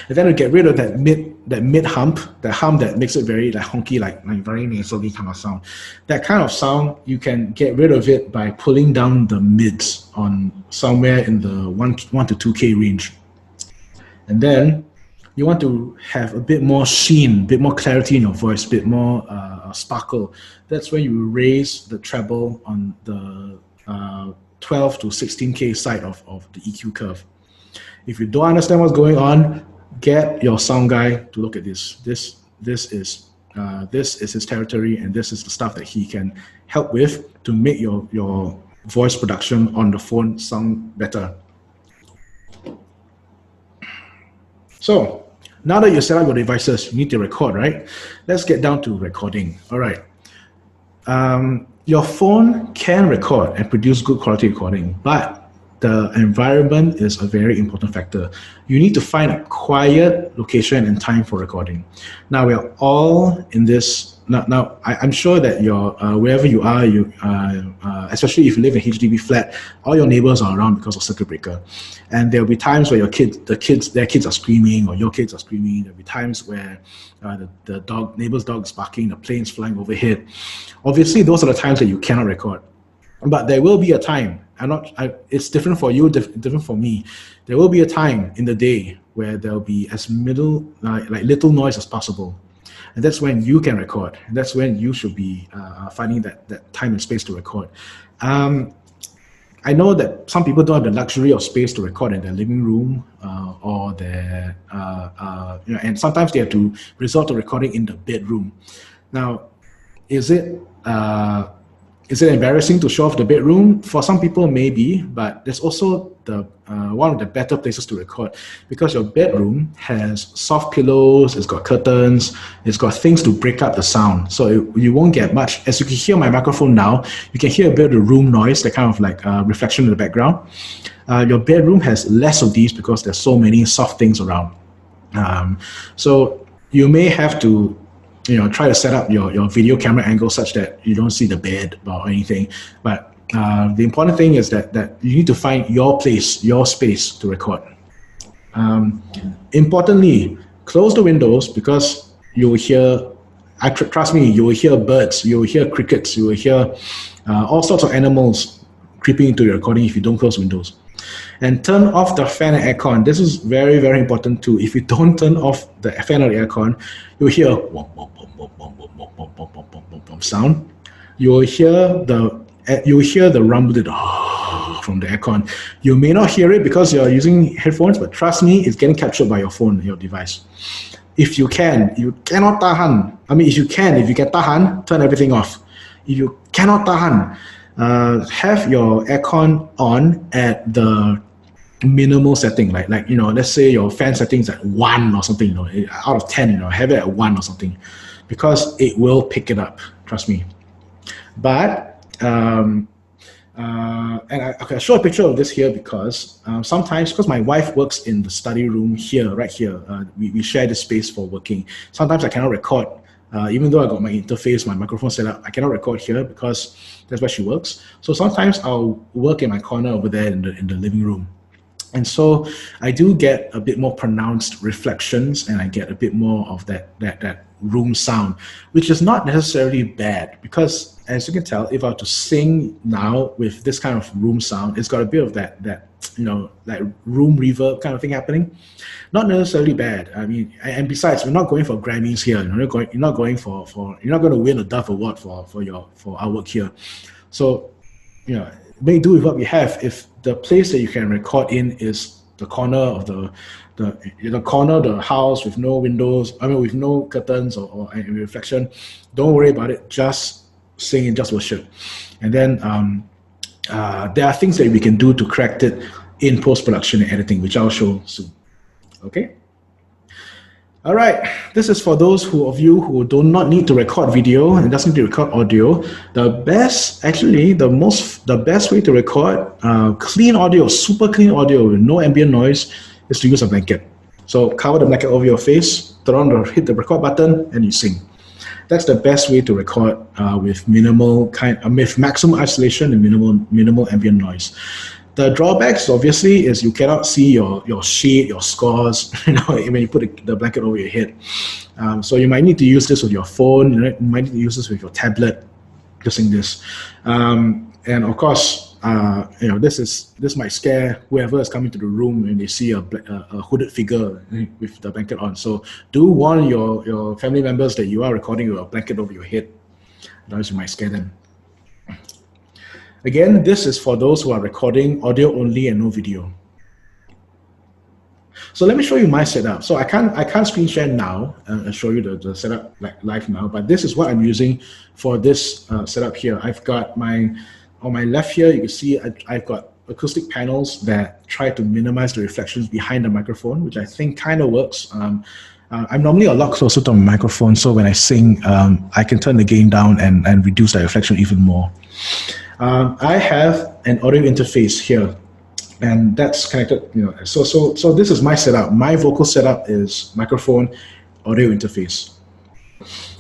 And then to get rid of that mid hump, the hump that makes it very like honky, like very nasally kind of sound. That kind of sound, you can get rid of it by pulling down the mids on somewhere in the 1 to 2K range. And then You want to have a bit more sheen, a bit more clarity in your voice, a bit more sparkle. That's when you raise the treble on the 12 to 16K side of the EQ curve. If you don't understand what's going on, get your sound guy to look at this. This is his territory, and this is the stuff that he can help with to make your voice production on the phone sound better. So now that you set up your devices, you need to record, right? Let's get down to recording. All right. Your phone can record and produce good quality recording, but the environment is a very important factor. You need to find a quiet location and time for recording. Now, we are all in this. Now, I'm sure that you're wherever you are, especially if you live in a HDB flat, all your neighbors are around because of circuit breaker, and there'll be times where their kids are screaming, or your kids are screaming. There'll be times where the neighbor's dog is barking, the plane's flying overhead. Obviously, those are the times that you cannot record. But there will be a time. It's different for you, different for me. There will be a time in the day where there'll be as little noise as possible. And that's when you can record. And that's when you should be finding that time and space to record. I know that some people don't have the luxury of space to record in their living room or their, and sometimes they have to resort to recording in the bedroom. Now, is it embarrassing to show off the bedroom? For some people, maybe, but there's also one of the better places to record, because your bedroom has soft pillows, it's got curtains, it's got things to break up the sound. So you won't get much. As you can hear my microphone now, you can hear a bit of the room noise, the kind of like reflection in the background. Your bedroom has less of these because there's so many soft things around. So you may have to try to set up your video camera angle such that you don't see the bed or anything. But the important thing is that you need to find your place, your space to record. Importantly, close the windows, because you will hear, trust me, you will hear birds, you will hear crickets, you will hear all sorts of animals creeping into your recording if you don't close windows. And turn off the fan and aircon. This is very, very important too. If you don't turn off the fan or the aircon, you'll hear sound. You'll hear the rumble from the aircon. You may not hear it because you're using headphones, but trust me, it's getting captured by your phone, your device. If you cannot tahan. If you can tahan, turn everything off. If you cannot tahan, have your aircon on at the minimal setting, like let's say your fan setting is at 1 or something, out of 10, have it at 1 or something, because it will pick it up, trust me. But and I'll show a picture of this here because sometimes, because my wife works in the study room here, right here, we share this space for working. Sometimes I cannot record. Even though I got my interface, my microphone set up, I cannot record here because that's where she works. So sometimes I'll work in my corner over there in the living room. And so I do get a bit more pronounced reflections, and I get a bit more of that room sound, which is not necessarily bad, because as you can tell, if I were to sing now with this kind of room sound, it's got a bit of that like room reverb kind of thing happening. Not necessarily bad. And besides, we're not going for Grammys here. You're not going to win a Dove Award for our work here. So, make do with what we have. If the place that you can record in is the corner of the corner of the house with no windows, with no curtains or any reflection, don't worry about it. Just sing and just worship. And then there are things that we can do to correct it in post-production and editing, which I'll show soon. Okay? All right, this is for those of you who do not need to record video and doesn't need to record audio. The best way to record clean audio, super clean audio with no ambient noise, is to use a blanket. So cover the blanket over your face, hit the record button, and you sing. That's the best way to record with with maximum isolation and minimal ambient noise. The drawbacks, obviously, is you cannot see your sheet, your scores, when you put the blanket over your head. So you might need to use this with your phone, you might need to use this with your tablet to sing this. And of course, this might scare whoever is coming to the room when they see a hooded figure with the blanket on. So do warn your family members that you are recording with a blanket over your head. Otherwise you might scare them. Again, this is for those who are recording audio only and no video. So let me show you my setup. So I can't screen share now and show you the setup like live now, but this is what I'm using for this setup here. I've got on my left here, you can see I've got acoustic panels that try to minimize the reflections behind the microphone, which I think kind of works. I'm normally a lot closer to my microphone, so when I sing, I can turn the gain down and reduce the reflection even more. I have an audio interface here, and that's connected, so this is my setup. My vocal setup is microphone, audio interface.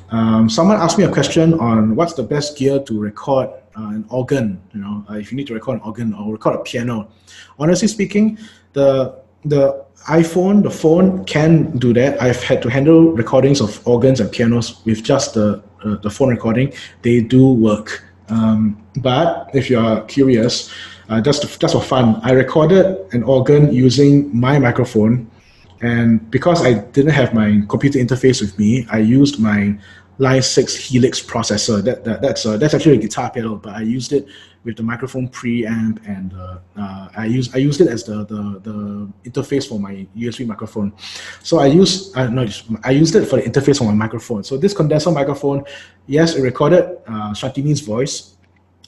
Someone asked me a question on what's the best gear to record an organ, if you need to record an organ or record a piano. Honestly speaking, the iPhone, the phone can do that. I've had to handle recordings of organs and pianos with just the phone recording. They do work. But if you are curious, just for fun, I recorded an organ using my microphone, and because I didn't have my computer interface with me, I used my Line 6 Helix processor. That's actually a guitar pedal, but I used it with the microphone preamp, and I used it as the interface for my USB microphone. So I used it for the interface for my microphone. So this condenser microphone, yes, it recorded Shantini's voice,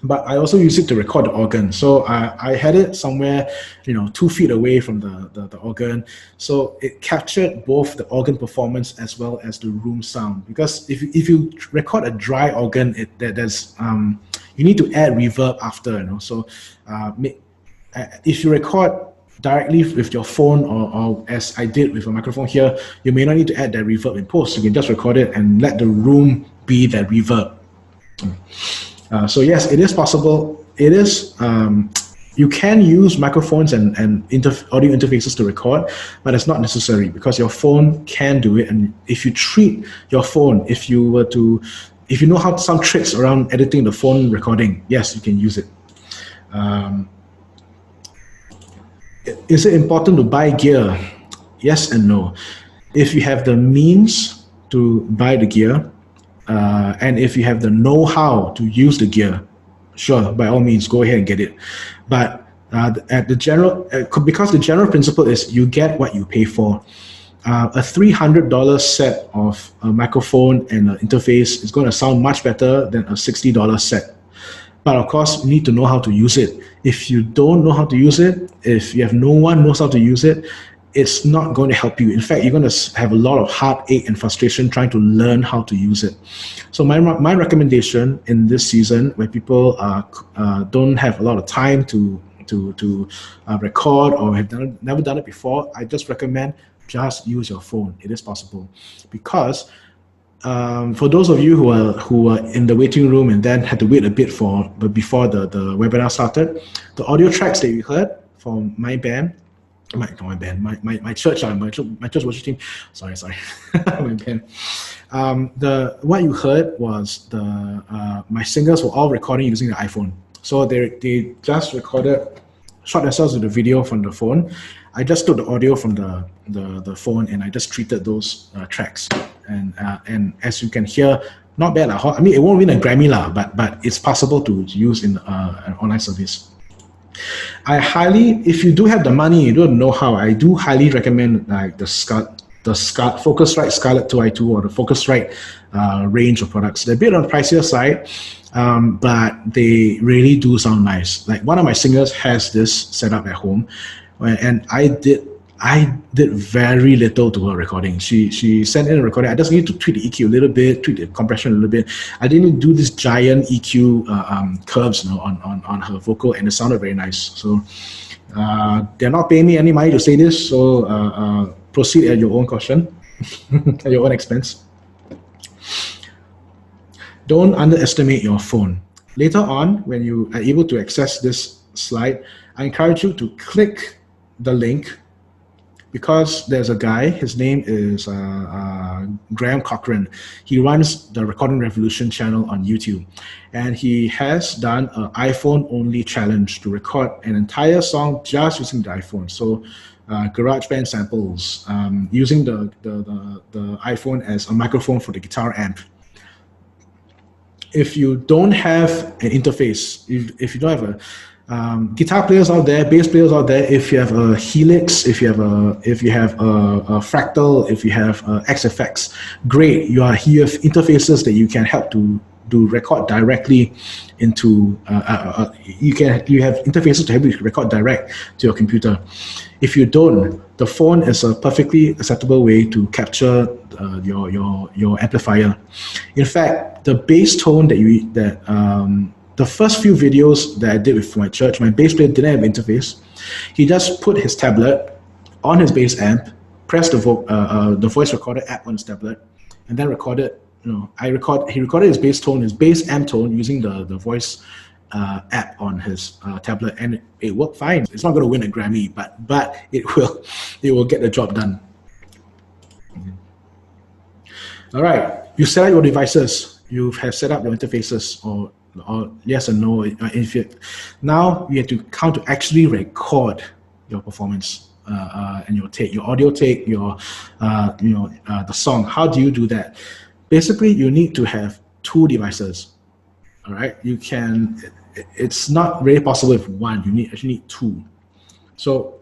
but I also use it to record the organ. So I had it somewhere, 2 feet away from the organ. So it captured both the organ performance as well as the room sound. Because if you record a dry organ, you need to add reverb after, So if you record directly with your phone or as I did with a microphone here, you may not need to add that reverb in post. You can just record it and let the room be that reverb. So yes, it is possible. It is, you can use microphones and audio interfaces to record, but it's not necessary because your phone can do it. And if you treat your phone, if you know how some tricks around editing the phone recording, yes, you can use it. Is it important to buy gear? Yes and no. If you have the means to buy the gear, and if you have the know-how to use the gear, sure, by all means, go ahead and get it. But because the general principle is you get what you pay for. A $300 set of a microphone and an interface is going to sound much better than a $60 set. But of course, you need to know how to use it. If you don't know how to use it, if you have no one knows how to use it, it's not going to help you. In fact, you're going to have a lot of heartache and frustration trying to learn how to use it. So my recommendation in this season, where people don't have a lot of time to record or have never done it before, I just recommend just use your phone. It is possible, because for those of you who are in the waiting room and then had to wait a bit before the webinar started, the audio tracks that you heard from my band. My church worship team. Sorry. My band. What you heard was my singers were all recording using the iPhone. So they just shot themselves with the video from the phone. I just took the audio from the phone and I just treated those tracks. And as you can hear, not bad. I mean, it won't win a Grammy but it's possible to use in an online service. If you do have the money, you don't know how, I do highly recommend like the Focusrite Scarlett 2i2 or the Focusrite range of products. They're a bit on the pricier side, but they really do sound nice. Like one of my singers has this set up at home, and I did very little to her recording. She sent in a recording. I just need to tweak the EQ a little bit, tweak the compression a little bit. I didn't do this giant EQ curves on her vocal, and it sounded very nice. So they're not paying me any money to say this, so proceed at your own caution, at your own expense. Don't underestimate your phone. Later on, when you are able to access this slide, I encourage you to click the link because there's a guy, his name is Graham Cochran. He runs the Recording Revolution channel on YouTube, and he has done an iPhone-only challenge to record an entire song just using the iPhone. So GarageBand samples, using the iPhone as a microphone for the guitar amp. If you don't have an interface, if you don't have a guitar players out there, bass players out there, if you have a Helix, if you have a Fractal, if you have XFX, great. You have interfaces that you can help to record directly into. You have interfaces to help you record direct to your computer. If you don't, the phone is a perfectly acceptable way to capture your amplifier. In fact, the bass tone the first few videos that I did with my church, my bass player didn't have an interface. He just put his tablet on his bass amp, pressed the voice recorder app on his tablet, and then recorded. He recorded his bass tone, his bass amp tone, using the voice app on his tablet, and it worked fine. It's not going to win a Grammy, but it will get the job done. All right, you set up your devices. You have set up your interfaces, or yes and no. Now you have to count to actually record your performance and your audio take, the song. How do you do that? Basically, you need to have two devices. All right, it's not really possible with one. You actually need two. So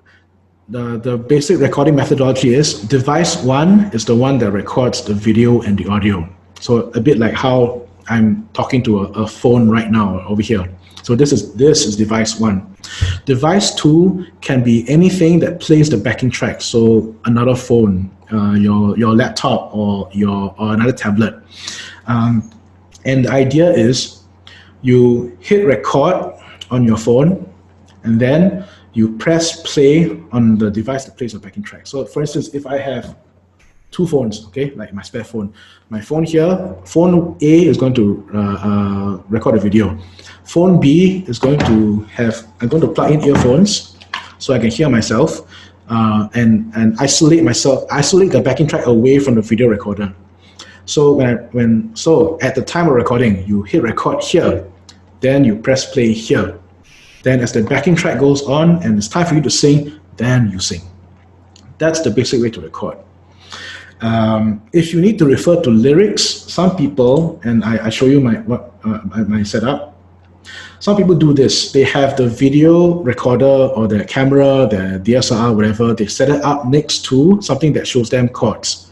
the basic recording methodology is device one is the one that records the video and the audio. So a bit like how I'm talking to a phone right now over here. So this is device one. Device two can be anything that plays the backing track. So another phone, your laptop, or another tablet. And the idea is you hit record on your phone, and then you press play on the device that plays the backing track. So for instance, if I have two phones, okay, like my spare phone. My phone here, phone A is going to record a video. Phone B is going to I'm going to plug in earphones so I can hear myself and isolate the backing track away from the video recorder. So so at the time of recording, you hit record here, then you press play here. Then as the backing track goes on and it's time for you to sing, then you sing. That's the basic way to record. If you need to refer to lyrics, some people, and I show you my setup, some people do this. They have the video recorder or the camera, the DSLR, whatever, they set it up next to something that shows them chords.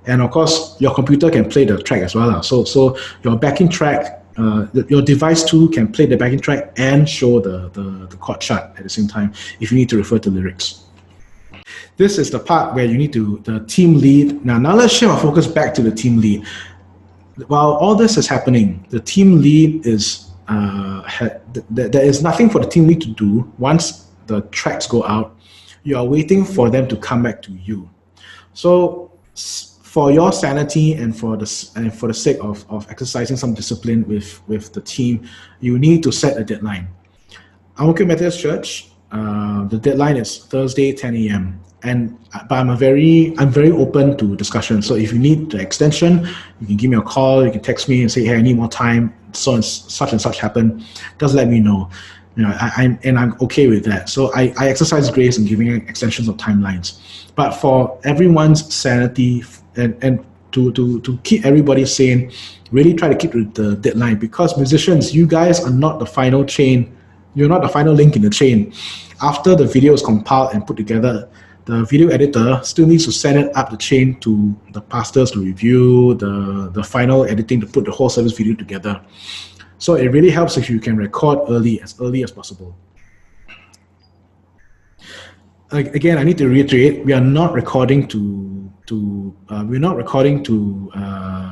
And of course, your computer can play the track as well. So your backing track, your device too can play the backing track and show the chord chart at the same time if you need to refer to lyrics. This is the part where you need the team lead. Now let's shift our focus back to the team lead. While all this is happening, the team lead is, there is nothing for the team lead to do. Once the tracks go out, you are waiting for them to come back to you. So for your sanity and for the sake of exercising some discipline with the team, you need to set a deadline. Ang Methodist Church, the deadline is Thursday, 10 a.m. But I'm very open to discussion. So if you need the extension, you can give me a call. You can text me and say, "Hey, I need more time. So and such happened." Just let me know. I'm okay with that. So I exercise grace in giving extensions of timelines. But for everyone's sanity and to keep everybody sane, really try to keep the deadline, because musicians, you guys are not the final chain. You're not the final link in the chain. After the video is compiled and put together, the video editor still needs to send it up the chain to the pastors to review, the final editing to put the whole service video together. So it really helps if you can record as early as possible. Again, I need to reiterate, we are not recording to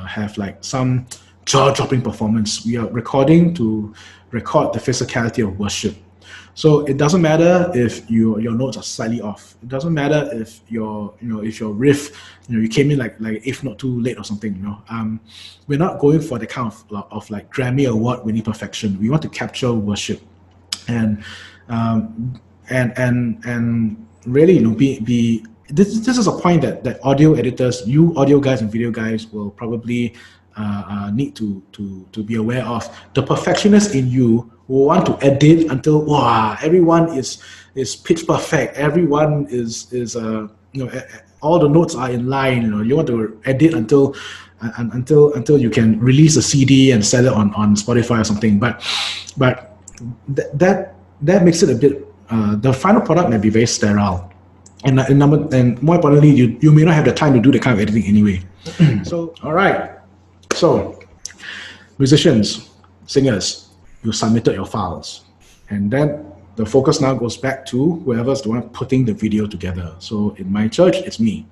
have like some jaw-dropping performance. We are recording to record the physicality of worship. So it doesn't matter if your notes are slightly off. It doesn't matter if your riff, you came in like if not too late or something. We're not going for the kind of like Grammy Award winning perfection. We want to capture worship, and really be this is a point that audio editors, you audio guys and video guys, will probably need to be aware of. The perfectionist in you will want to edit until wow, everyone is pitch perfect. Everyone is all the notes are in line. You want to edit until you can release a CD and sell it on Spotify or something. But that makes it a bit. The final product may be very sterile, and more importantly, you may not have the time to do the kind of editing anyway. So all right, so musicians, singers, you submitted your files, and then the focus now goes back to whoever's the one putting the video together. So in my church, it's me.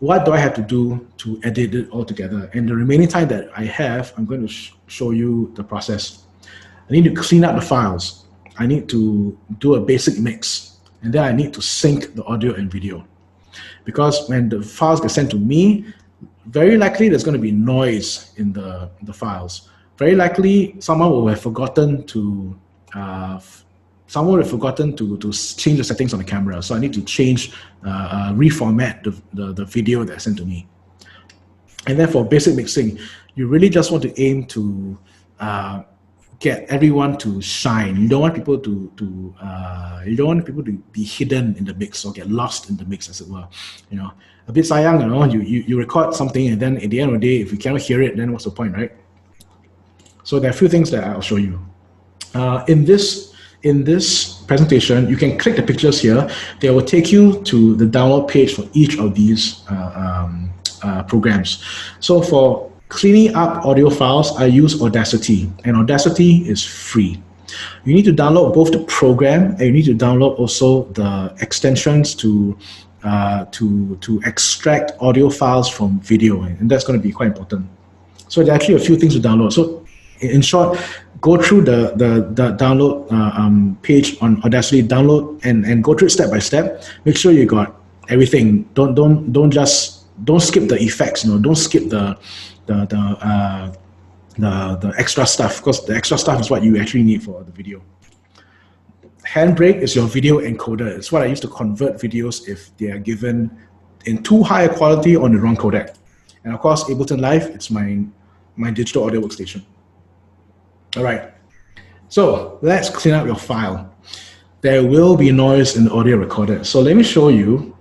What do I have to do to edit it all together? And the remaining time that I have, I'm going to show you the process. I need to clean up the files. I need to do a basic mix. And then I need to sync the audio and video. Because when the files get sent to me, very likely there's going to be noise in the files. Very likely someone will have forgotten to change the settings on the camera. So I need to change, reformat the video that's sent to me. And then for basic mixing, you really just want to aim to get everyone to shine. You don't want people to be hidden in the mix or get lost in the mix, as it were. A bit sayang, you record something and then at the end of the day, if you cannot hear it, then what's the point, right? So there are a few things that I'll show you. In this presentation, you can click the pictures here. They will take you to the download page for each of these programs. So for cleaning up audio files, I use Audacity, and Audacity is free. You need to download both the program and you need to download also the extensions to extract audio files from video, and that's going to be quite important. So there are actually a few things to download. So in short, go through the download page on Audacity, download and go through it step by step. Make sure you got everything. Don't skip the effects. Don't skip the extra stuff, because the extra stuff is what you actually need for the video. Handbrake is your video encoder. It's what I use to convert videos if they are given in too high a quality on the wrong codec. And of course, Ableton Live, it's my digital audio workstation. All right, so let's clean up your file. There will be noise in the audio recorder. So let me show you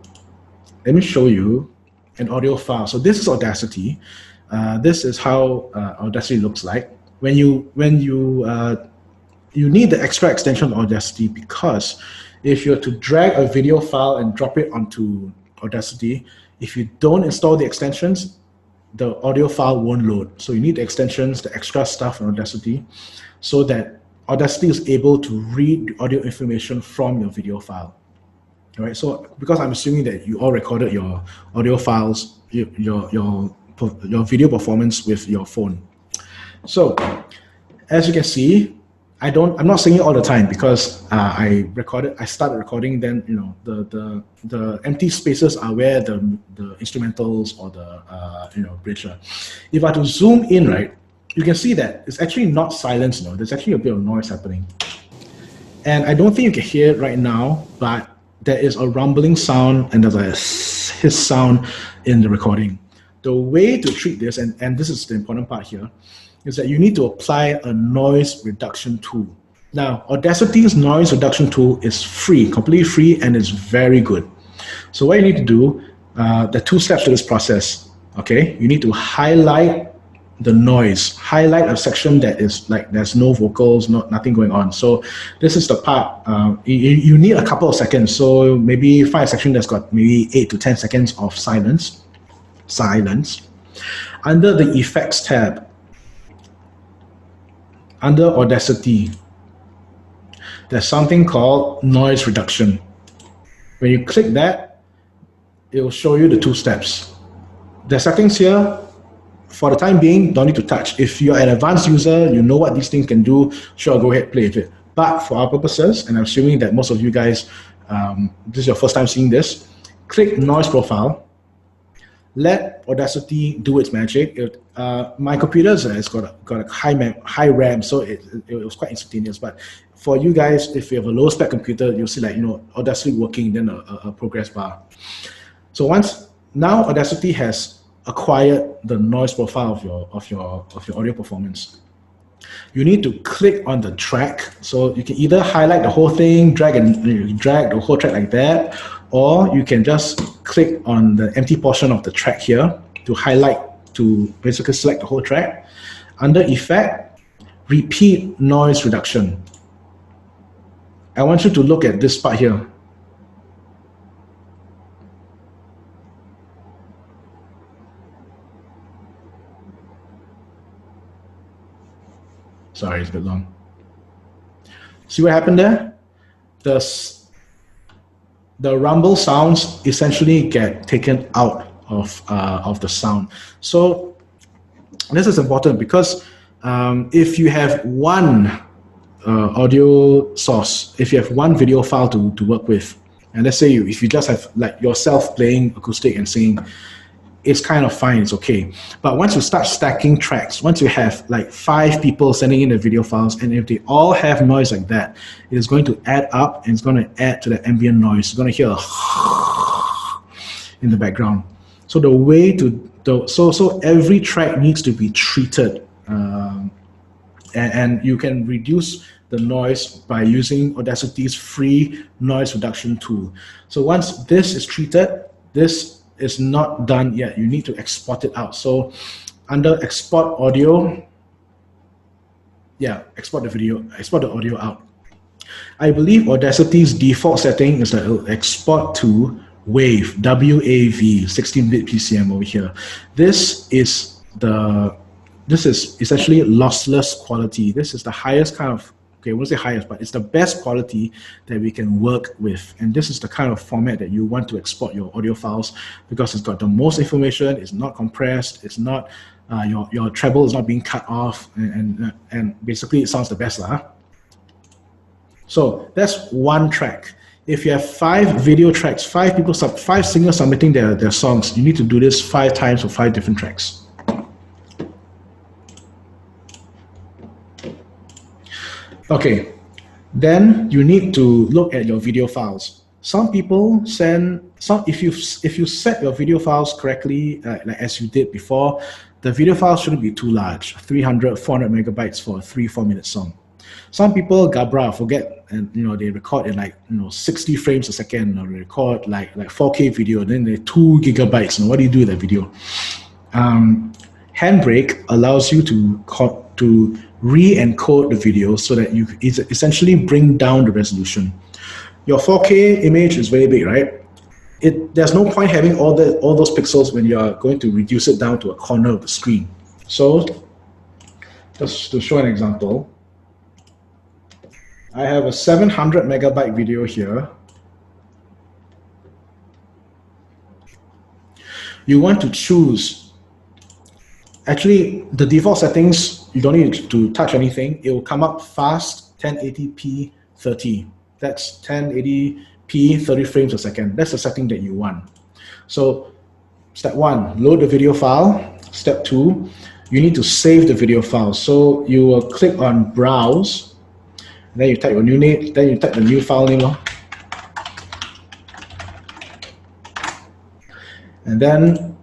an audio file. So this is Audacity. This is how Audacity looks like. When you need the extra extension of Audacity, because if you're to drag a video file and drop it onto Audacity, if you don't install the extensions, the audio file won't load. So you need the extensions, the extra stuff in Audacity, so that Audacity is able to read the audio information from your video file. All right, so because I'm assuming that you all recorded your audio files, your video performance with your phone. So as you can see, I'm not singing all the time because I started recording, then the empty spaces are where the instrumentals or the bridge are. If I to zoom in, right, you can see that it's actually not silence. There's actually a bit of noise happening, and I don't think you can hear it right now, but there is a rumbling sound and there's a hiss sound in the recording. The way to treat this, and this is the important part here, is that you need to apply a noise reduction tool. Now, Audacity's noise reduction tool is free, completely free, and is very good. So what you need to do, there are two steps to this process, okay? You need to highlight the noise, highlight a section that is like there's no vocals, nothing going on. So this is the part, you need a couple of seconds. So maybe find a section that's got maybe 8 to 10 seconds of silence. Under the Effects tab, under Audacity, there's something called noise reduction. When you click that, it will show you the two steps. The settings here, for the time being, don't need to touch. If you're an advanced user, you know what these things can do, sure, go ahead, play with it. But for our purposes, and I'm assuming that most of you guys, this is your first time seeing this, click Noise Profile. Let Audacity do its magic. My computer has got a high RAM, so it was quite instantaneous. But for you guys, if you have a low spec computer, you'll see Audacity working, then a progress bar. So now Audacity has acquired the noise profile of your audio performance. You need to click on the track. So you can either highlight the whole thing, drag the whole track like that, or you can just click on the empty portion of the track here to highlight, to basically select the whole track. Under Effect, Repeat Noise Reduction. I want you to look at this part here. Sorry, it's a bit long. See what happened there? The rumble sounds essentially get taken out of the sound. So this is important because if you have one audio source, if you have one video file to work with, and let's say if you just have like yourself playing acoustic and singing, it's kind of fine, it's okay. But once you start stacking tracks, once you have like 5 people sending in the video files, and if they all have noise like that, it is going to add up and it's going to add to the ambient noise. You're going to hear in the background. So the way to, so every track needs to be treated, and you can reduce the noise by using Audacity's free noise reduction tool. So once this is treated, this is not done yet. You need to export it out. So under export audio, export the audio out. I believe Audacity's default setting is that it will export to WAV, WAV, 16-bit PCM over here. This is essentially lossless quality. This is the highest kind of, okay, I won't say highest, but it's the best quality that we can work with. And this is the kind of format that you want to export your audio files, because it's got the most information, it's not compressed, it's not, your treble is not being cut off, and basically it sounds the best. So that's one track. If you have 5 video tracks, 5 singers submitting their songs, you need to do this 5 times for 5 different tracks. Okay, then you need to look at your video files. Some people send if you set your video files correctly, like as you did before, the video files shouldn't be too large, 300, 400 megabytes for a 3-4 minute song. Some people forget, and they record in 60 frames a second, or record like 4K video, then they're 2 gigabytes. What do you do with that video? Handbrake allows you to re-encode the video so that you essentially bring down the resolution. Your 4K image is very big, right? There's no point having all those pixels when you're going to reduce it down to a corner of the screen. So just to show an example, I have a 700 megabyte video here. You want to choose, actually the default settings, you don't need to touch anything. It will come up fast, 1080p 30. That's 1080p 30 frames a second. That's the setting that you want. So step 1, load the video file. Step 2, you need to save the video file. So you will click on browse, then you type your new name, then you type the new file name, and then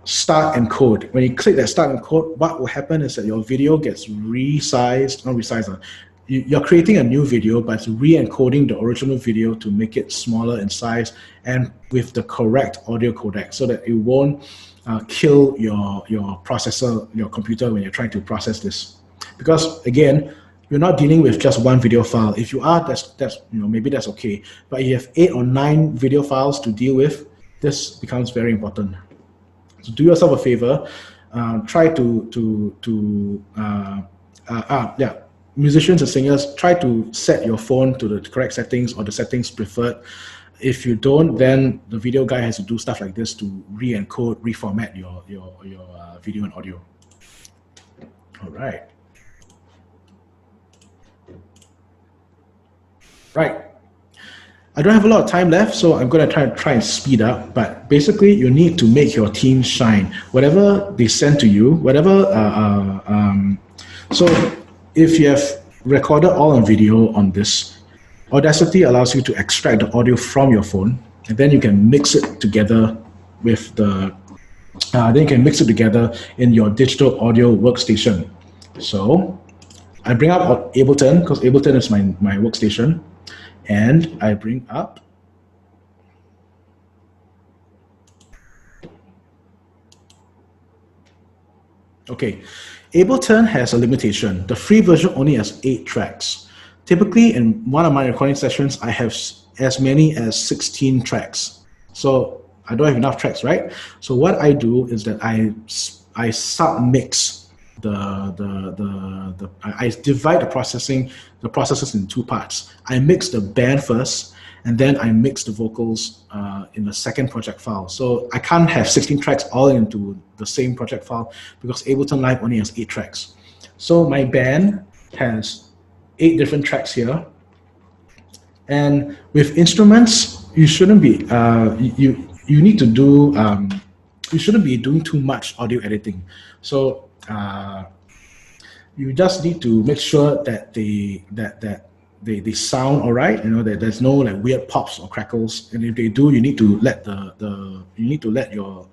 start encode. When you click that start encode, what will happen is that your video gets resized, not resized. You're creating a new video, but it's re-encoding the original video to make it smaller in size and with the correct audio codec, so that it won't kill your processor, your computer, when you're trying to process this. Because again, you're not dealing with just one video file. If you are, that's maybe that's okay. But if you have 8 or 9 video files to deal with, this becomes very important. So do yourself a favor. Try musicians and singers, try to set your phone to the correct settings or the settings preferred. If you don't, then the video guy has to do stuff like this to re-encode, reformat your video and audio. All right. Right. I don't have a lot of time left, so I'm going to try and speed up. But basically, you need to make your team shine. Whatever they send to you, so if you have recorded all on video on this, Audacity allows you to extract the audio from your phone and then you can mix it together with the. Then you can mix it together in your digital audio workstation. So I bring up Ableton because Ableton is my workstation, and I bring up okay. Ableton has a limitation. The free version only has 8 tracks. Typically, in one of my recording sessions, I have as many as 16 tracks. So I don't have enough tracks, right? So what I do is that I submix I divide the processes in 2 parts. I mix the band first, and then I mix the vocals in the second project file. So I can't have 16 tracks all into the same project file because Ableton Live only has 8 tracks. So my band has 8 different tracks here. And with instruments, you shouldn't be you need to do you shouldn't be doing too much audio editing. So you just need to make sure that they sound all right. That there's no like weird pops or crackles. And if they do, you need to let your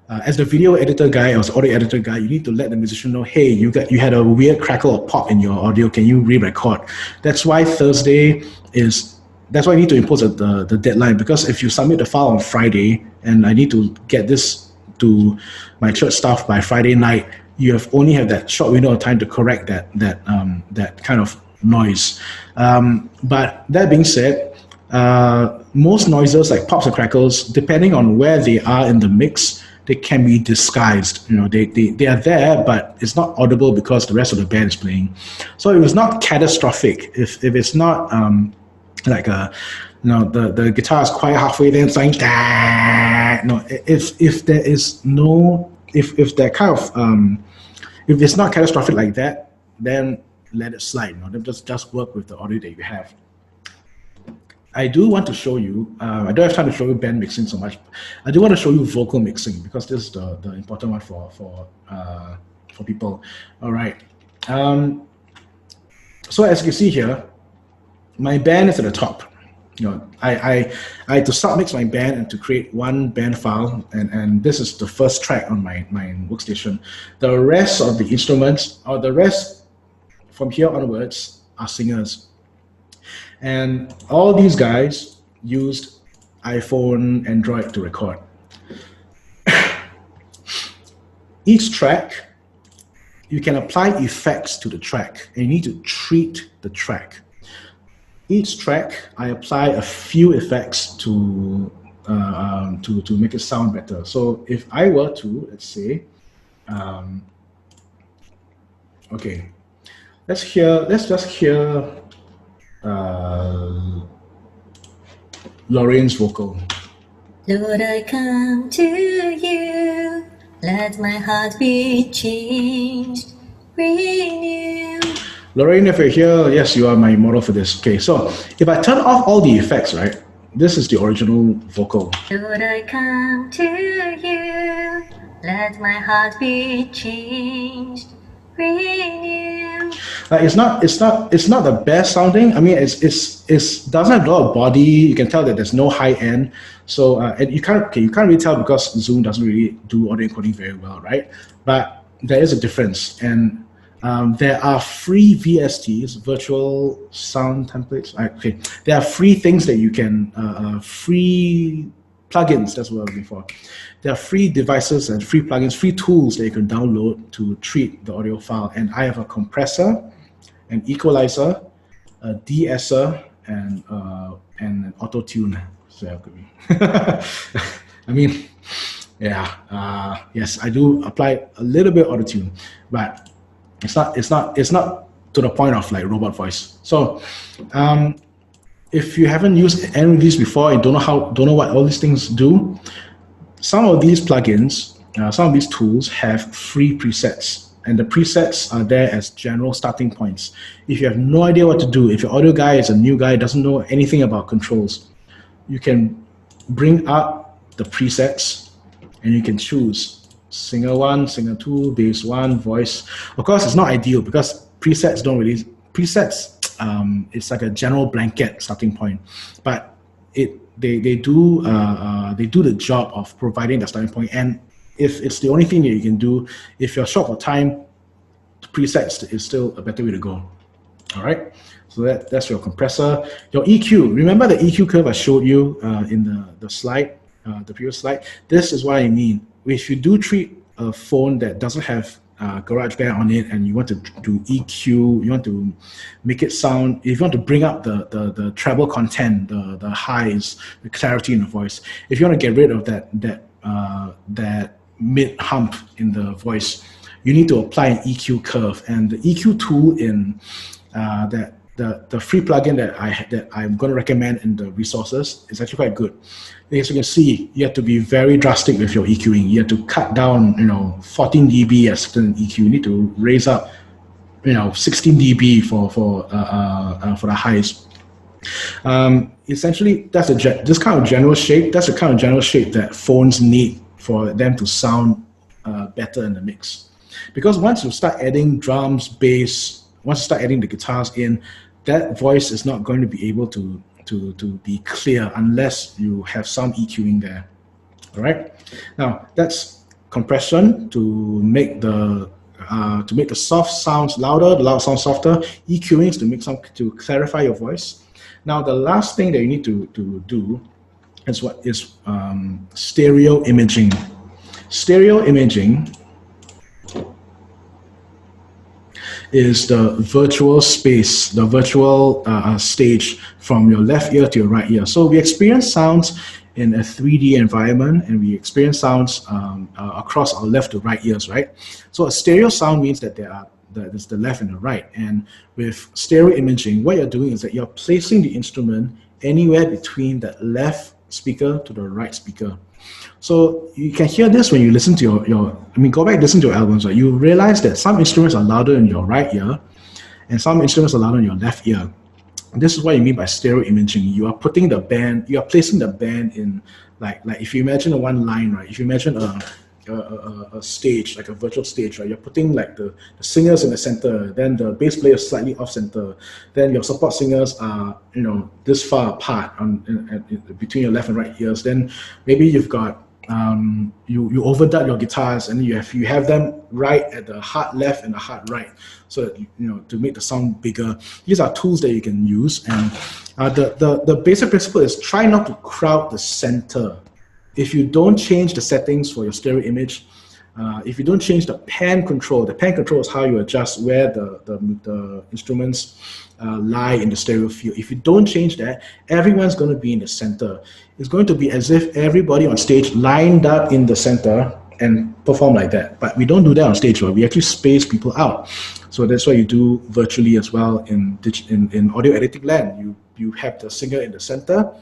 as the video editor guy or audio editor guy, you need to let the musician know, hey, you had a weird crackle or pop in your audio. Can you re-record? That's why that's why I need to impose the deadline, because if you submit the file on Friday and I need to get this to my church staff by Friday night, you only have that short window of time to correct that kind of noise. But that being said, most noises like pops and crackles, depending on where they are in the mix, they can be disguised. They are there, but it's not audible because the rest of the band is playing. So it was not catastrophic. If it's not like the guitar is quite halfway there, it's like no. If there is no if that kind of if it's not catastrophic like that, then let it slide. Then just work with the audio that you have. I do want to show you, I don't have time to show you band mixing so much. I do want to show you vocal mixing because this is the important one for people. All right. So as you can see here, my band is at the top. I had to submix my band and to create one band file, and this is the first track on my workstation. The rest of the instruments, or the rest from here onwards, are singers. And all these guys used iPhone, Android to record. Each track, you can apply effects to the track, and you need to treat the track. Each track, I apply a few effects to make it sound better. So if I were to, let's say, okay, let's just hear Lorraine's vocal. Lord, I come to you, let my heart be changed, renew. Lorraine, if you're here, yes, you are my model for this. Okay, so if I turn off all the effects, right, this is the original vocal. Lord, I come to you, let my heart be changed, renew. It's not the best sounding. I mean, it doesn't have a lot of body. You can tell that there's no high end. So and you can't really tell because Zoom doesn't really do audio encoding very well, right? But there is a difference, and there are free VSTs, virtual sound templates. Okay, there are free things that you can free plugins. That's what I'm looking for. There are free devices and free plugins, free tools that you can download to treat the audio file. And I have a compressor, an equalizer, a de-esser, and an auto tune. So I mean, yeah, yes, I do apply a little bit of auto tune, but it's not to the point of like robot voice. So if you haven't used any of these before and don't know what all these things do, some of these plugins, some of these tools have free presets, and the presets are there as general starting points. If you have no idea what to do, if your audio guy is a new guy, doesn't know anything about controls, you can bring up the presets and you can choose singer 1, singer 2, bass 1, voice. Of course, it's not ideal because presets, it's like a general blanket starting point, but they do the job of providing the starting point. And if it's the only thing that you can do, if you're short for time, presets is still a better way to go. All right, so that's your compressor. Your EQ, remember the EQ curve I showed you in the slide, the previous slide? This is what I mean. If you do treat a phone that doesn't have GarageBand on it, and you want to do EQ, you want to make it sound, if you want to bring up the treble content, the highs, the clarity in the voice, if you want to get rid of that mid hump in the voice, you need to apply an EQ curve. And the EQ tool in the free plugin that I'm going to recommend in the resources is actually quite good. As you can see, you have to be very drastic with your EQing. You have to cut down, 14 dB as certain EQ. You need to raise up, 16 dB for the highs. Essentially, that's this kind of general shape. That's the kind of general shape that phones need for them to sound better in the mix. Because once you start adding drums, bass, once you start adding the guitars in, that voice is not going to be able to be clear unless you have some EQing there. All right. Now that's compression to make the soft sounds louder, the loud sounds softer. EQing is to clarify your voice. Now the last thing that you need to do is stereo imaging. Stereo imaging is the virtual space, the virtual stage from your left ear to your right ear. So we experience sounds in a 3D environment, and we experience sounds across our left to right ears, right? So a stereo sound means that there's the left and the right. And with stereo imaging, what you're doing is that you're placing the instrument anywhere between the left speaker to the right speaker. So you can hear this when you listen to go back and listen to your albums, right? You realize that some instruments are louder in your right ear and some instruments are louder in your left ear. And this is what you mean by stereo imaging. You are placing the band in like if you imagine one line, right? If you imagine a stage, like a virtual stage, right? You're putting like the singers in the center, then the bass player slightly off center, then your support singers are this far apart between your left and right ears. Then maybe you've got you overdub your guitars, and you have them right at the hard left and the hard right, so that, to make the sound bigger. These are tools that you can use, and the basic principle is try not to crowd the center. If you don't change the settings for your stereo image, if you don't change the pan control is how you adjust where the instruments lie in the stereo field. If you don't change that, everyone's going to be in the center. It's going to be as if everybody on stage lined up in the center and perform like that. But we don't do that on stage, right? We actually space people out. So that's what you do virtually as well in audio editing land. You have the singer in the center,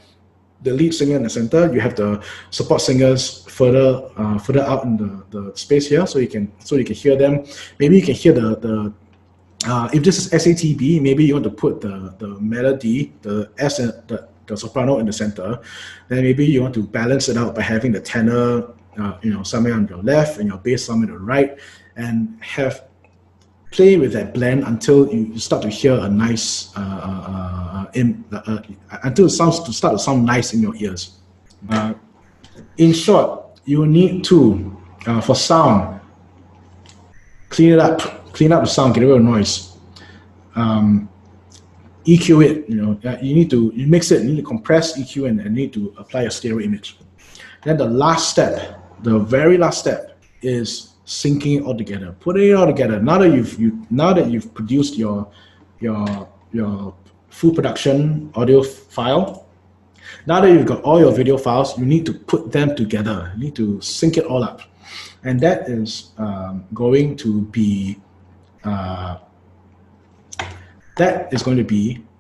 the lead singer in the center. You have the support singers further out in the space here, so you can hear them. Maybe you can hear the if this is SATB, maybe you want to put the melody, the S and the soprano in the center. Then maybe you want to balance it out by having the tenor, somewhere on your left and your bass somewhere on the right, and play with that blend until you start to hear a nice until it start to sound nice in your ears. In short, you need to for sound, clean up the sound, get rid of noise, EQ it. You need to mix it, you need to compress, EQ, and need to apply a stereo image. Then the very last step is syncing it all together, putting it all together. Now that you've produced your full production audio file, now that you've got all your video files, you need to put them together. You need to sync it all up, and that is going to be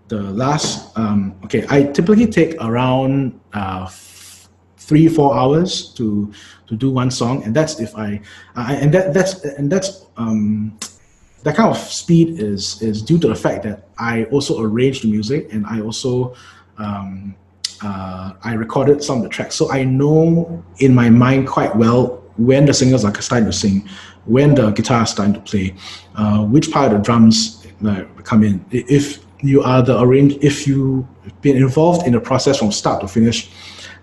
the last. I typically take around 3-4 hours to do one song, and that's if that kind of speed is due to the fact that I also arranged the music, and I also I recorded some of the tracks, so I know in my mind quite well when the singers are starting to sing, when the guitar is starting to play, which part of the drums come in. If you are the if you've been involved in the process from start to finish,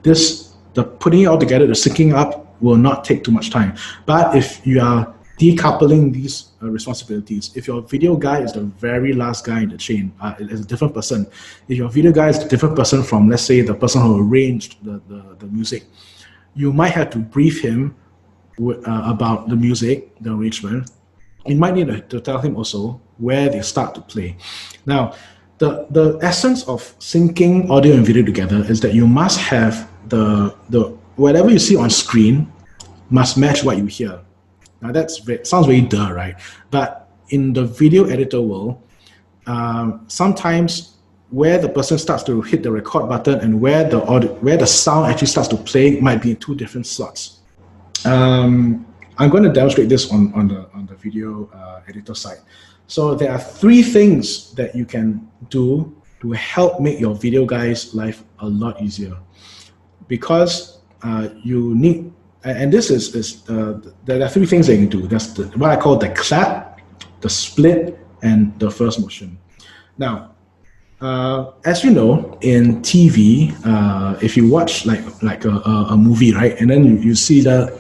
the putting it all together, the syncing up will not take too much time. But if you are decoupling these responsibilities, if your video guy is the very last guy in the chain, is a different person. If your video guy is a different person from, let's say, the person who arranged the music, you might have to brief him about the music, the arrangement. You might need to tell him also where they start to play. Now, the essence of syncing audio and video together is that you must have the whatever you see on screen must match what you hear. Now sounds very duh, right? But in the video editor world, sometimes where the person starts to hit the record button and where the sound actually starts to play might be in two different slots. I'm going to demonstrate this on the video editor side. So there are three things that you can do to help make your video guy's life a lot easier. Because you need, and this is there are three things that you can do. That's what I call the clap, the split, and the first motion. Now, as you know, in TV, if you watch like a movie, right, and then you see the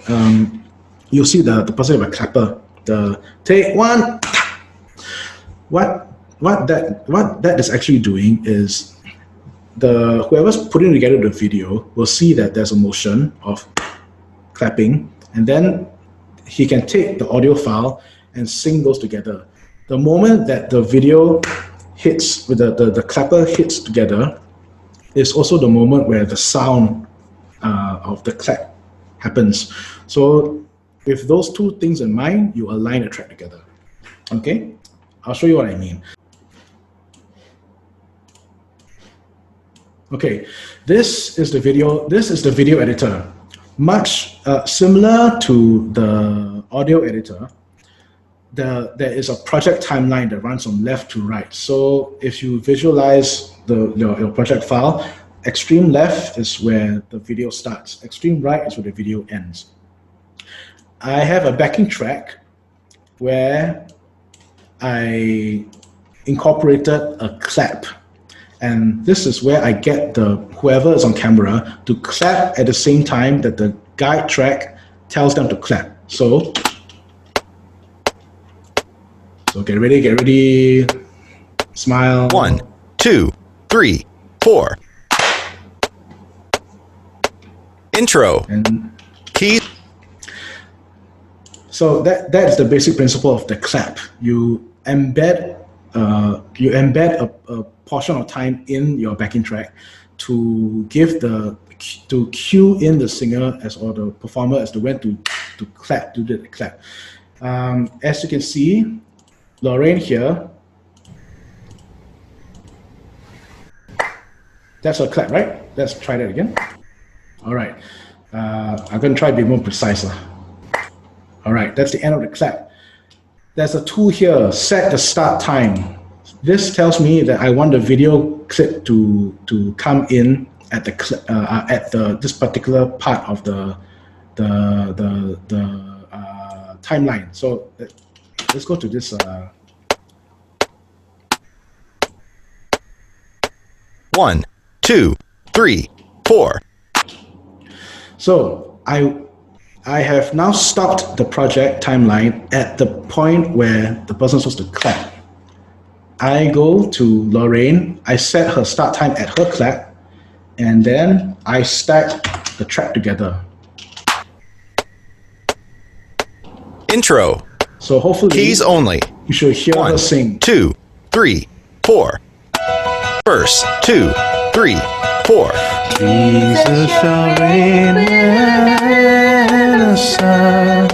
person with a clapper, the take one. What that is actually doing is whoever's putting together the video will see that there's a motion of clapping, and then he can take the audio file and sync those together. The moment that the video hits, with the clapper hits together, is also the moment where the sound of the clap happens. So with those two things in mind, you align the track together. Okay, I'll show you what I mean. Okay, this is the video editor. Much similar to the audio editor, there is a project timeline that runs from left to right. So if you visualize your project file, extreme left is where the video starts. Extreme right is where the video ends. I have a backing track where I incorporated a clap. And this is where I get whoever is on camera to clap at the same time that the guide track tells them to clap. So get ready, smile. 1, 2, 3, 4. Intro. And Key. so that is the basic principle of the clap. You embed a portion of time in your backing track to cue in the singer or the performer as to when to clap, do the clap. As you can see, Lorraine here, that's a clap, right? Let's try that again. All right, I'm going to try to be more precise. All right, that's the end of the clap. There's a tool here, set the start time. This tells me that I want the video clip to come in at this particular part of the timeline. So let's go to this. 1, 2, 3, 4. So I have now stopped the project timeline at the point where the person's supposed to clap. I go to Lorraine, I set her start time at her clap, and then I stack the track together. Intro. So hopefully Keys only. you should hear 1, her sing. 2, 3, 4. Verse 2, 3, 4. Jesus shall reign in the sun,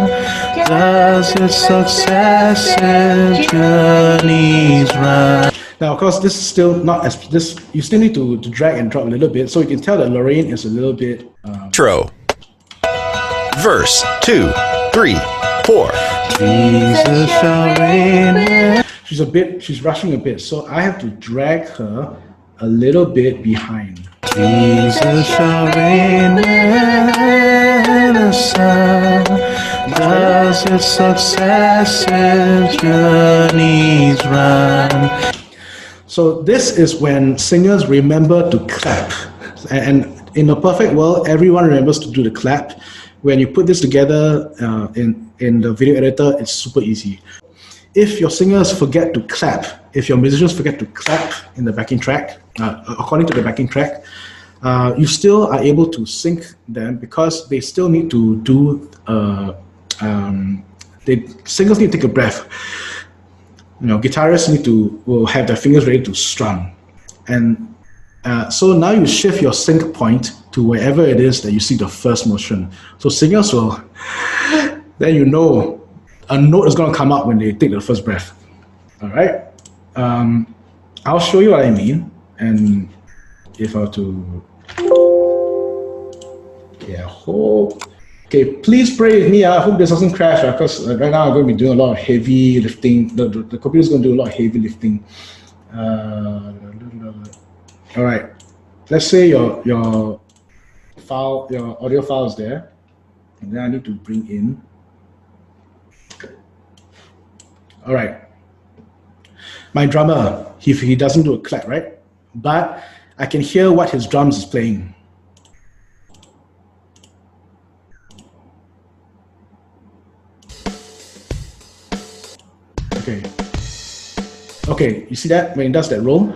does its successive journeys run. Now, of course, this is still not as you still need to drag and drop a little bit, so you can tell that Lorraine is a little bit. Intro. Verse 2, 3, 4. Jesus shall reign. She's rushing a bit, so I have to drag her a little bit behind. Jesus shall reign in the sun, does its successive journeys run. So this is when singers remember to clap. And in a perfect world, everyone remembers to do the clap. When you put this together in the video editor, it's super easy. If your singers forget to clap, if your musicians forget to clap in the backing track, according to the backing track, you still are able to sync them because they still need to do, singers need to take a breath. Guitarists will have their fingers ready to strum. And so now you shift your sync point to wherever it is that you see the first motion. So singers will, then you know a note is going to come out when they take the first breath. All right. I'll show you what I mean. And if I were to, okay, please pray with me. I hope this doesn't crash because right now I'm going to be doing a lot of heavy lifting. The computer's going to do a lot of heavy lifting. All right. Let's say your audio file is there, and then I need to bring in. All right. My drummer, he doesn't do a clap, right? But I can hear what his drums is playing. Okay. Okay, you see that when he does that roll?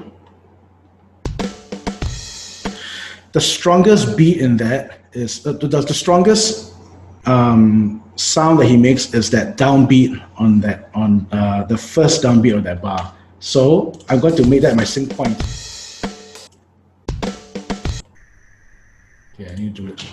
The strongest beat in that is, the strongest sound that he makes is that downbeat on the first downbeat of that bar. So I'm going to make that my sync point. Okay, I need to do it.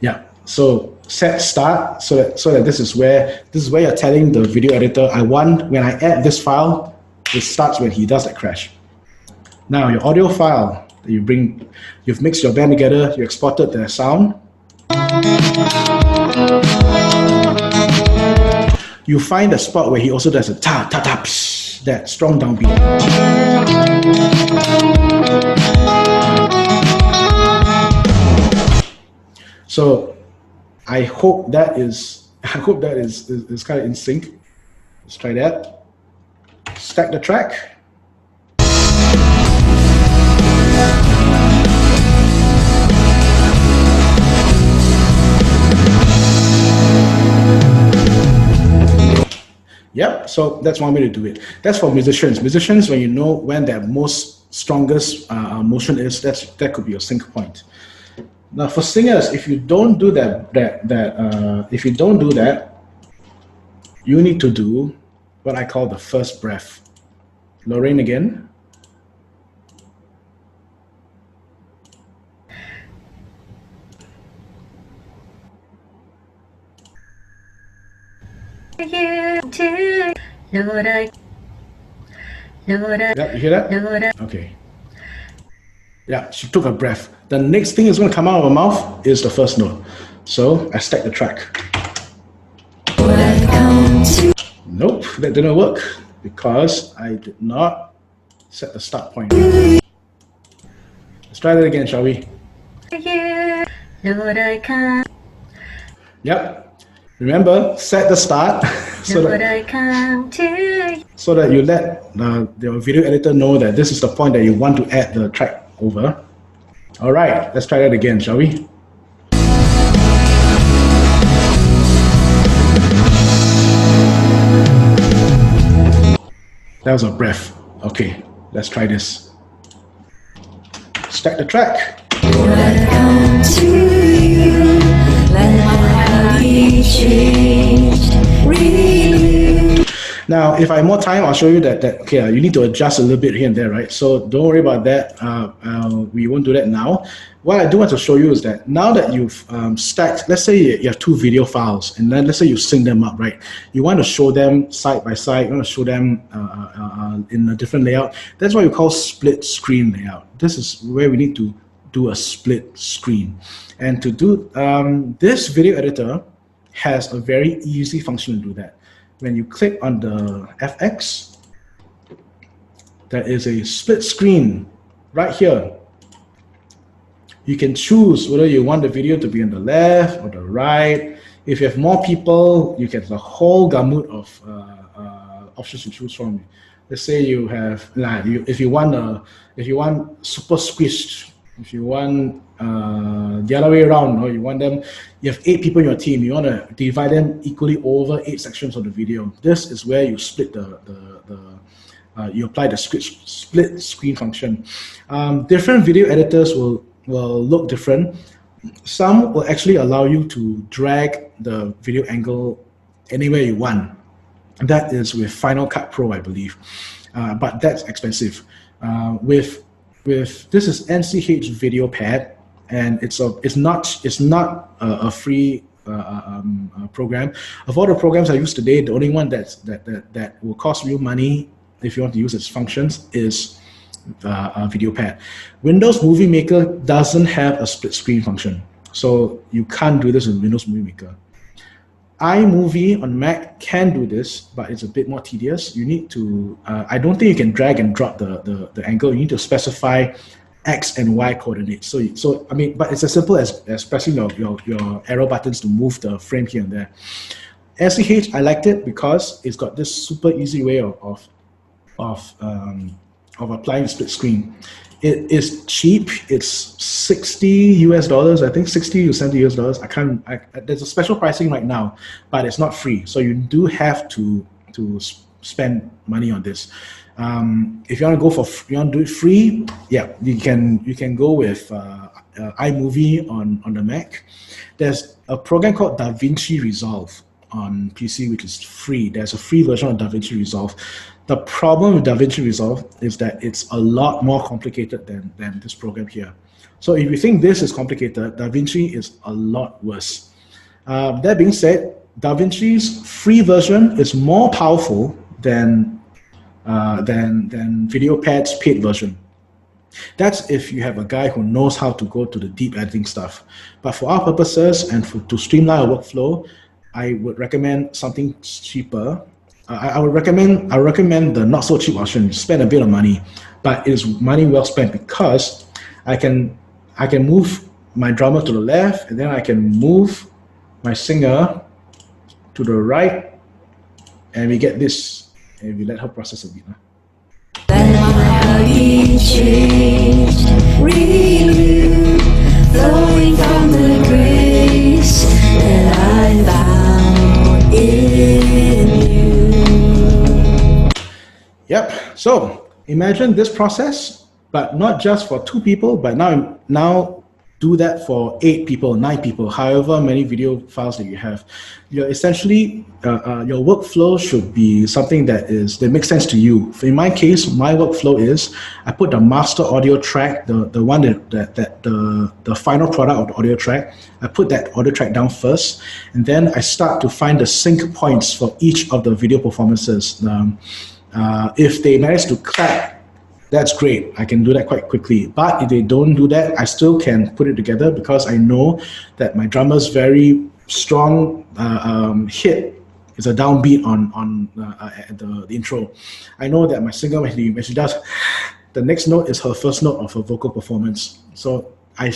Yeah. So set start so that this is where you're telling the video editor, I want when I add this file, it starts when he does that crash. Now your audio file that you've mixed your band together, you exported the sound. You find a spot where he also does a ta ta ta psh, that strong downbeat. So I hope that is kind of in sync. Let's try that. Stack the track. Yep, so that's one way to do it. That's for musicians. Musicians, when you know when their most strongest motion is, that could be your sync point. Now for singers, if you don't do that, you need to do what I call the first breath. Lorraine again. Lord, Lord, Yeah, you hear that? Okay. Yeah, she took a breath. The next thing is going to come out of her mouth is the first note. So I stack the track. Nope, that didn't work because I did not set the start point. Let's try that again, shall we? Lord, I come. Yep. Remember, set the start so Lord, I come to you. that you let the video editor know that this is the point that you want to add the track over. All right, let's try that again, shall we? That was a breath. Okay, let's try this. Stack the track. Lord, I come to you. Let my heart be changed. Renewed. Now, if I have more time, I'll show you that okay, you need to adjust a little bit here and there, right? So don't worry about that. We won't do that now. What I do want to show you is that now that you've stacked, let's say you have two video files, and then let's say you sync them up, right? You want to show them side by side. You want to show them in a different layout. That's what we call split screen layout. This is where we need to do a split screen. And to do this video editor has a very easy function to do that. When you click on the FX, there is a split screen right here. You can choose whether you want the video to be on the left or the right. If you have more people, you get the whole gamut options to choose from. Let's say you have, if you want super squished, if you want the other way around, or you want them, you have 8 people in your team, you want to divide them equally over 8 sections of the video. This is where you split you apply the split screen function. Different video editors will look different. Some will actually allow you to drag the video angle anywhere you want. That is with Final Cut Pro, I believe, but that's expensive. With this is NCH Video Pad, and it's not a free program. Of all the programs I use today, the only one that will cost you money if you want to use its functions is Video Pad. Windows Movie Maker doesn't have a split screen function, so you can't do this in Windows Movie Maker. iMovie on Mac can do this, but it's a bit more tedious. You need to, I don't think you can drag and drop the angle. You need to specify X and Y coordinates. So I mean, but it's as simple as pressing your arrow buttons to move the frame here and there. SCH, I liked it because it's got this super easy way of applying split screen. It is cheap. It's $60 I think, $60 to $70. There's a special pricing right now, but it's not free. So you do have to spend money on this. If you want to do it free, yeah, you can go with iMovie on the Mac. There's a program called DaVinci Resolve on PC, which is free. There's a free version of DaVinci Resolve. The problem with DaVinci Resolve is that it's a lot more complicated than this program here. So if you think this is complicated, DaVinci is a lot worse. That being said, DaVinci's free version is more powerful than VideoPad's paid version. That's if you have a guy who knows how to go to the deep editing stuff. But for our purposes and to streamline our workflow, I would recommend something cheaper. I would recommend the not so cheap option. Spend a bit of money, but it is money well spent because I can move my drummer to the left, and then I can move my singer to the right, and we get this. And we let her process a bit. Let my body change, renewed, flowing from the grace that I found in you. Yep. So imagine this process, but not just for 2 people, but now do that for 8 people, 9 people, however many video files that you have. You're essentially, your workflow should be something that makes sense to you. In my case, my workflow is I put the master audio track, the one the final product of the audio track. I put that audio track down first, and then I start to find the sync points for each of the video performances. If they manage to clap, that's great. I can do that quite quickly. But if they don't do that, I still can put it together because I know that my drummer's very strong hit is a downbeat on the intro. I know that my singer, when she does, the next note is her first note of her vocal performance. So I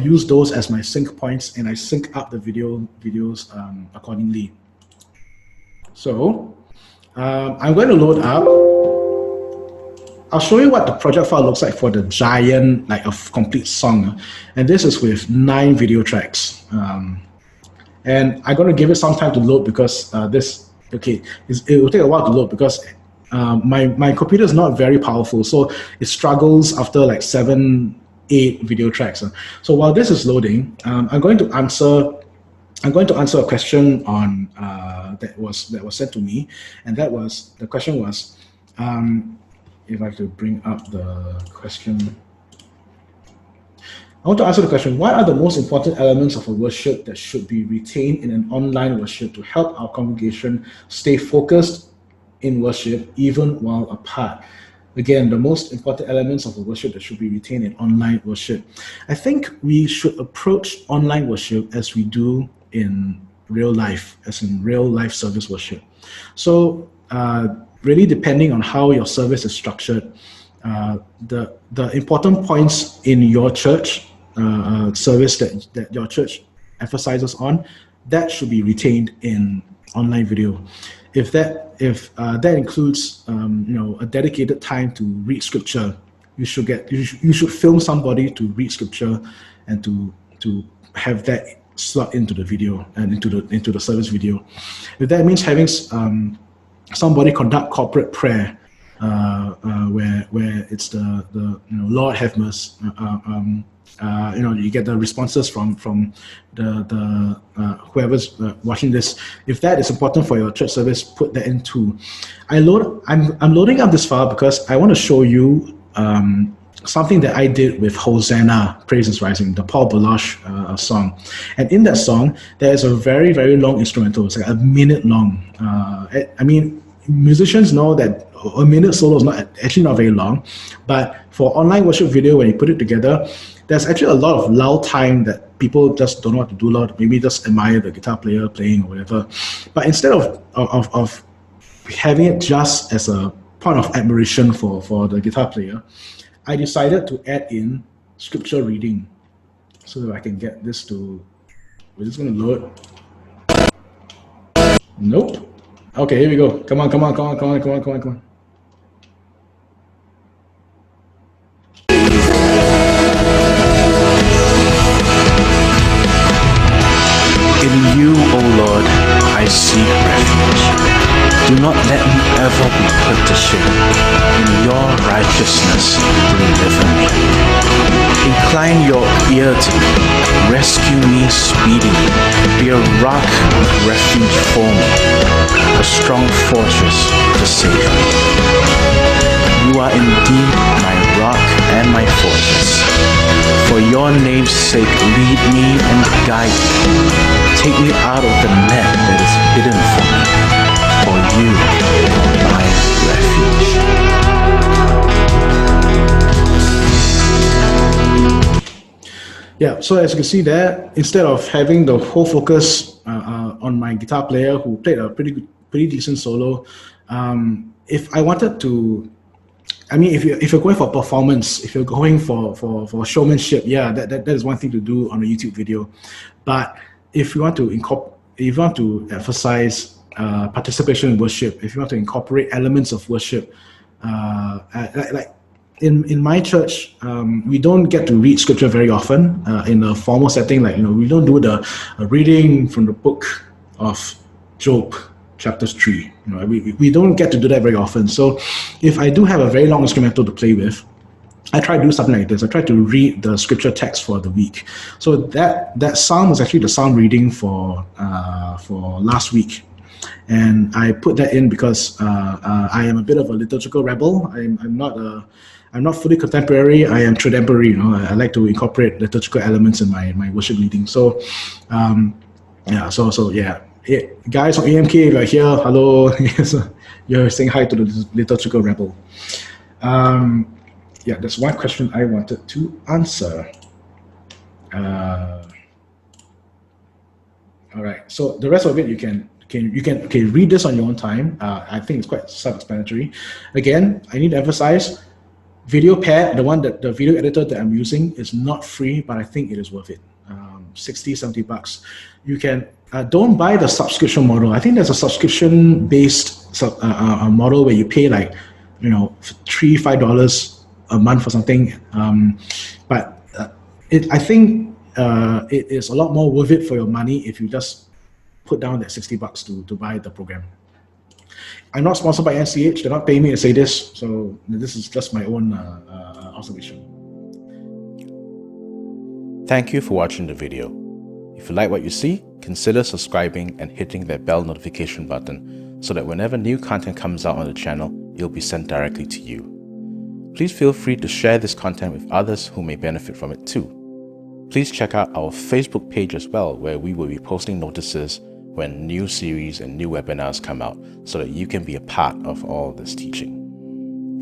use those as my sync points, and I sync up the videos accordingly. So I'm going to load up. I'll show you what the project file looks like for the giant, like a complete song. And this is with 9 video tracks. And I'm going to give it some time to load because it will take a while to load because my computer is not very powerful. So it struggles after like 7, 8 video tracks. So while this is loading, I'm going to answer a question on that was sent to me, and the question was, if I have to bring up the question, I want to answer the question: what are the most important elements of a worship that should be retained in an online worship to help our congregation stay focused in worship even while apart? Again, the most important elements of a worship that should be retained in online worship. I think we should approach online worship as we do in real life, as in real life service worship. So really depending on how your service is structured, the important points in your church service that your church emphasizes on, that should be retained in online video. if that includes a dedicated time to read scripture, you should film somebody to read scripture and to have that slot into the video and into the service video. If that means having somebody conduct corporate prayer, where it's the Lord have mercy, you get the responses from the whoever's watching this. If that is important for your church service, put that in too. I'm loading up this file because I want to show you something that I did with Hosanna, Praise is Rising, the Paul Baloche song. And in that song, there is a very, very long instrumental. It's like a minute long. I mean, musicians know that a minute solo is actually not very long, but for online worship video, when you put it together, there's actually a lot of lull time that people just don't know what to do, maybe just admire the guitar player playing or whatever. But instead of having it just as a point of admiration for the guitar player, I decided to add in scripture reading so that I can get this to, we're just going to load. Nope. Okay, here we go. Come on. In you, O Lord, I seek refuge. Do not let me ever be put to shame. In your righteousness, deliver me. Incline your ear to me. Rescue me speedily. Be a rock of refuge for me, a strong fortress to save me. You are indeed my rock and my fortress. For your name's sake, lead me and guide me. Take me out of the net that is hidden for me. For you are my refuge. Yeah, so as you can see there, instead of having the whole focus on my guitar player who played a pretty decent solo, if I wanted to, I mean, if you're going for performance, if you're going for showmanship, yeah, that is one thing to do on a YouTube video. But if you want to emphasize participation in worship, if you want to incorporate elements of worship, like in my church, we don't get to read scripture very often in a formal setting. Like, we don't do the reading from the book of Job, chapters 3. We don't get to do that very often. So if I do have a very long instrumental to play with, I try to do something like this. I try to read the scripture text for the week. So that psalm was actually the psalm reading for last week. And I put that in because I am a bit of a liturgical rebel. I'm not fully contemporary. I am tridemporary. I like to incorporate liturgical elements in my worship leading. So yeah. Guys from AMK, if you're here, hello. You're saying hi to the liturgical rebel. Yeah, there's one question I wanted to answer. All right. So the rest of it you can read this on your own time. I think it's quite self-explanatory. Again, I need to emphasize, VideoPad, the video editor that I'm using, is not free, but I think it is worth it. $60-$70. You can don't buy the subscription model. I think there's a subscription-based model where you pay like $3-5 a month for something. But I think it is a lot more worth it for your money if you just put down that $60 to buy the program. I'm not sponsored by NCH. They're not paying me to say this, so this is just my own observation. Thank you for watching the video. If you like what you see, consider subscribing and hitting that bell notification button so that whenever new content comes out on the channel, it'll be sent directly to you. Please feel free to share this content with others who may benefit from it too. Please check out our Facebook page as well, where we will be posting notices when new series and new webinars come out so that you can be a part of all this teaching.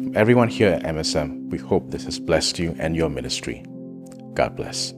From everyone here at MSM, we hope this has blessed you and your ministry. God bless.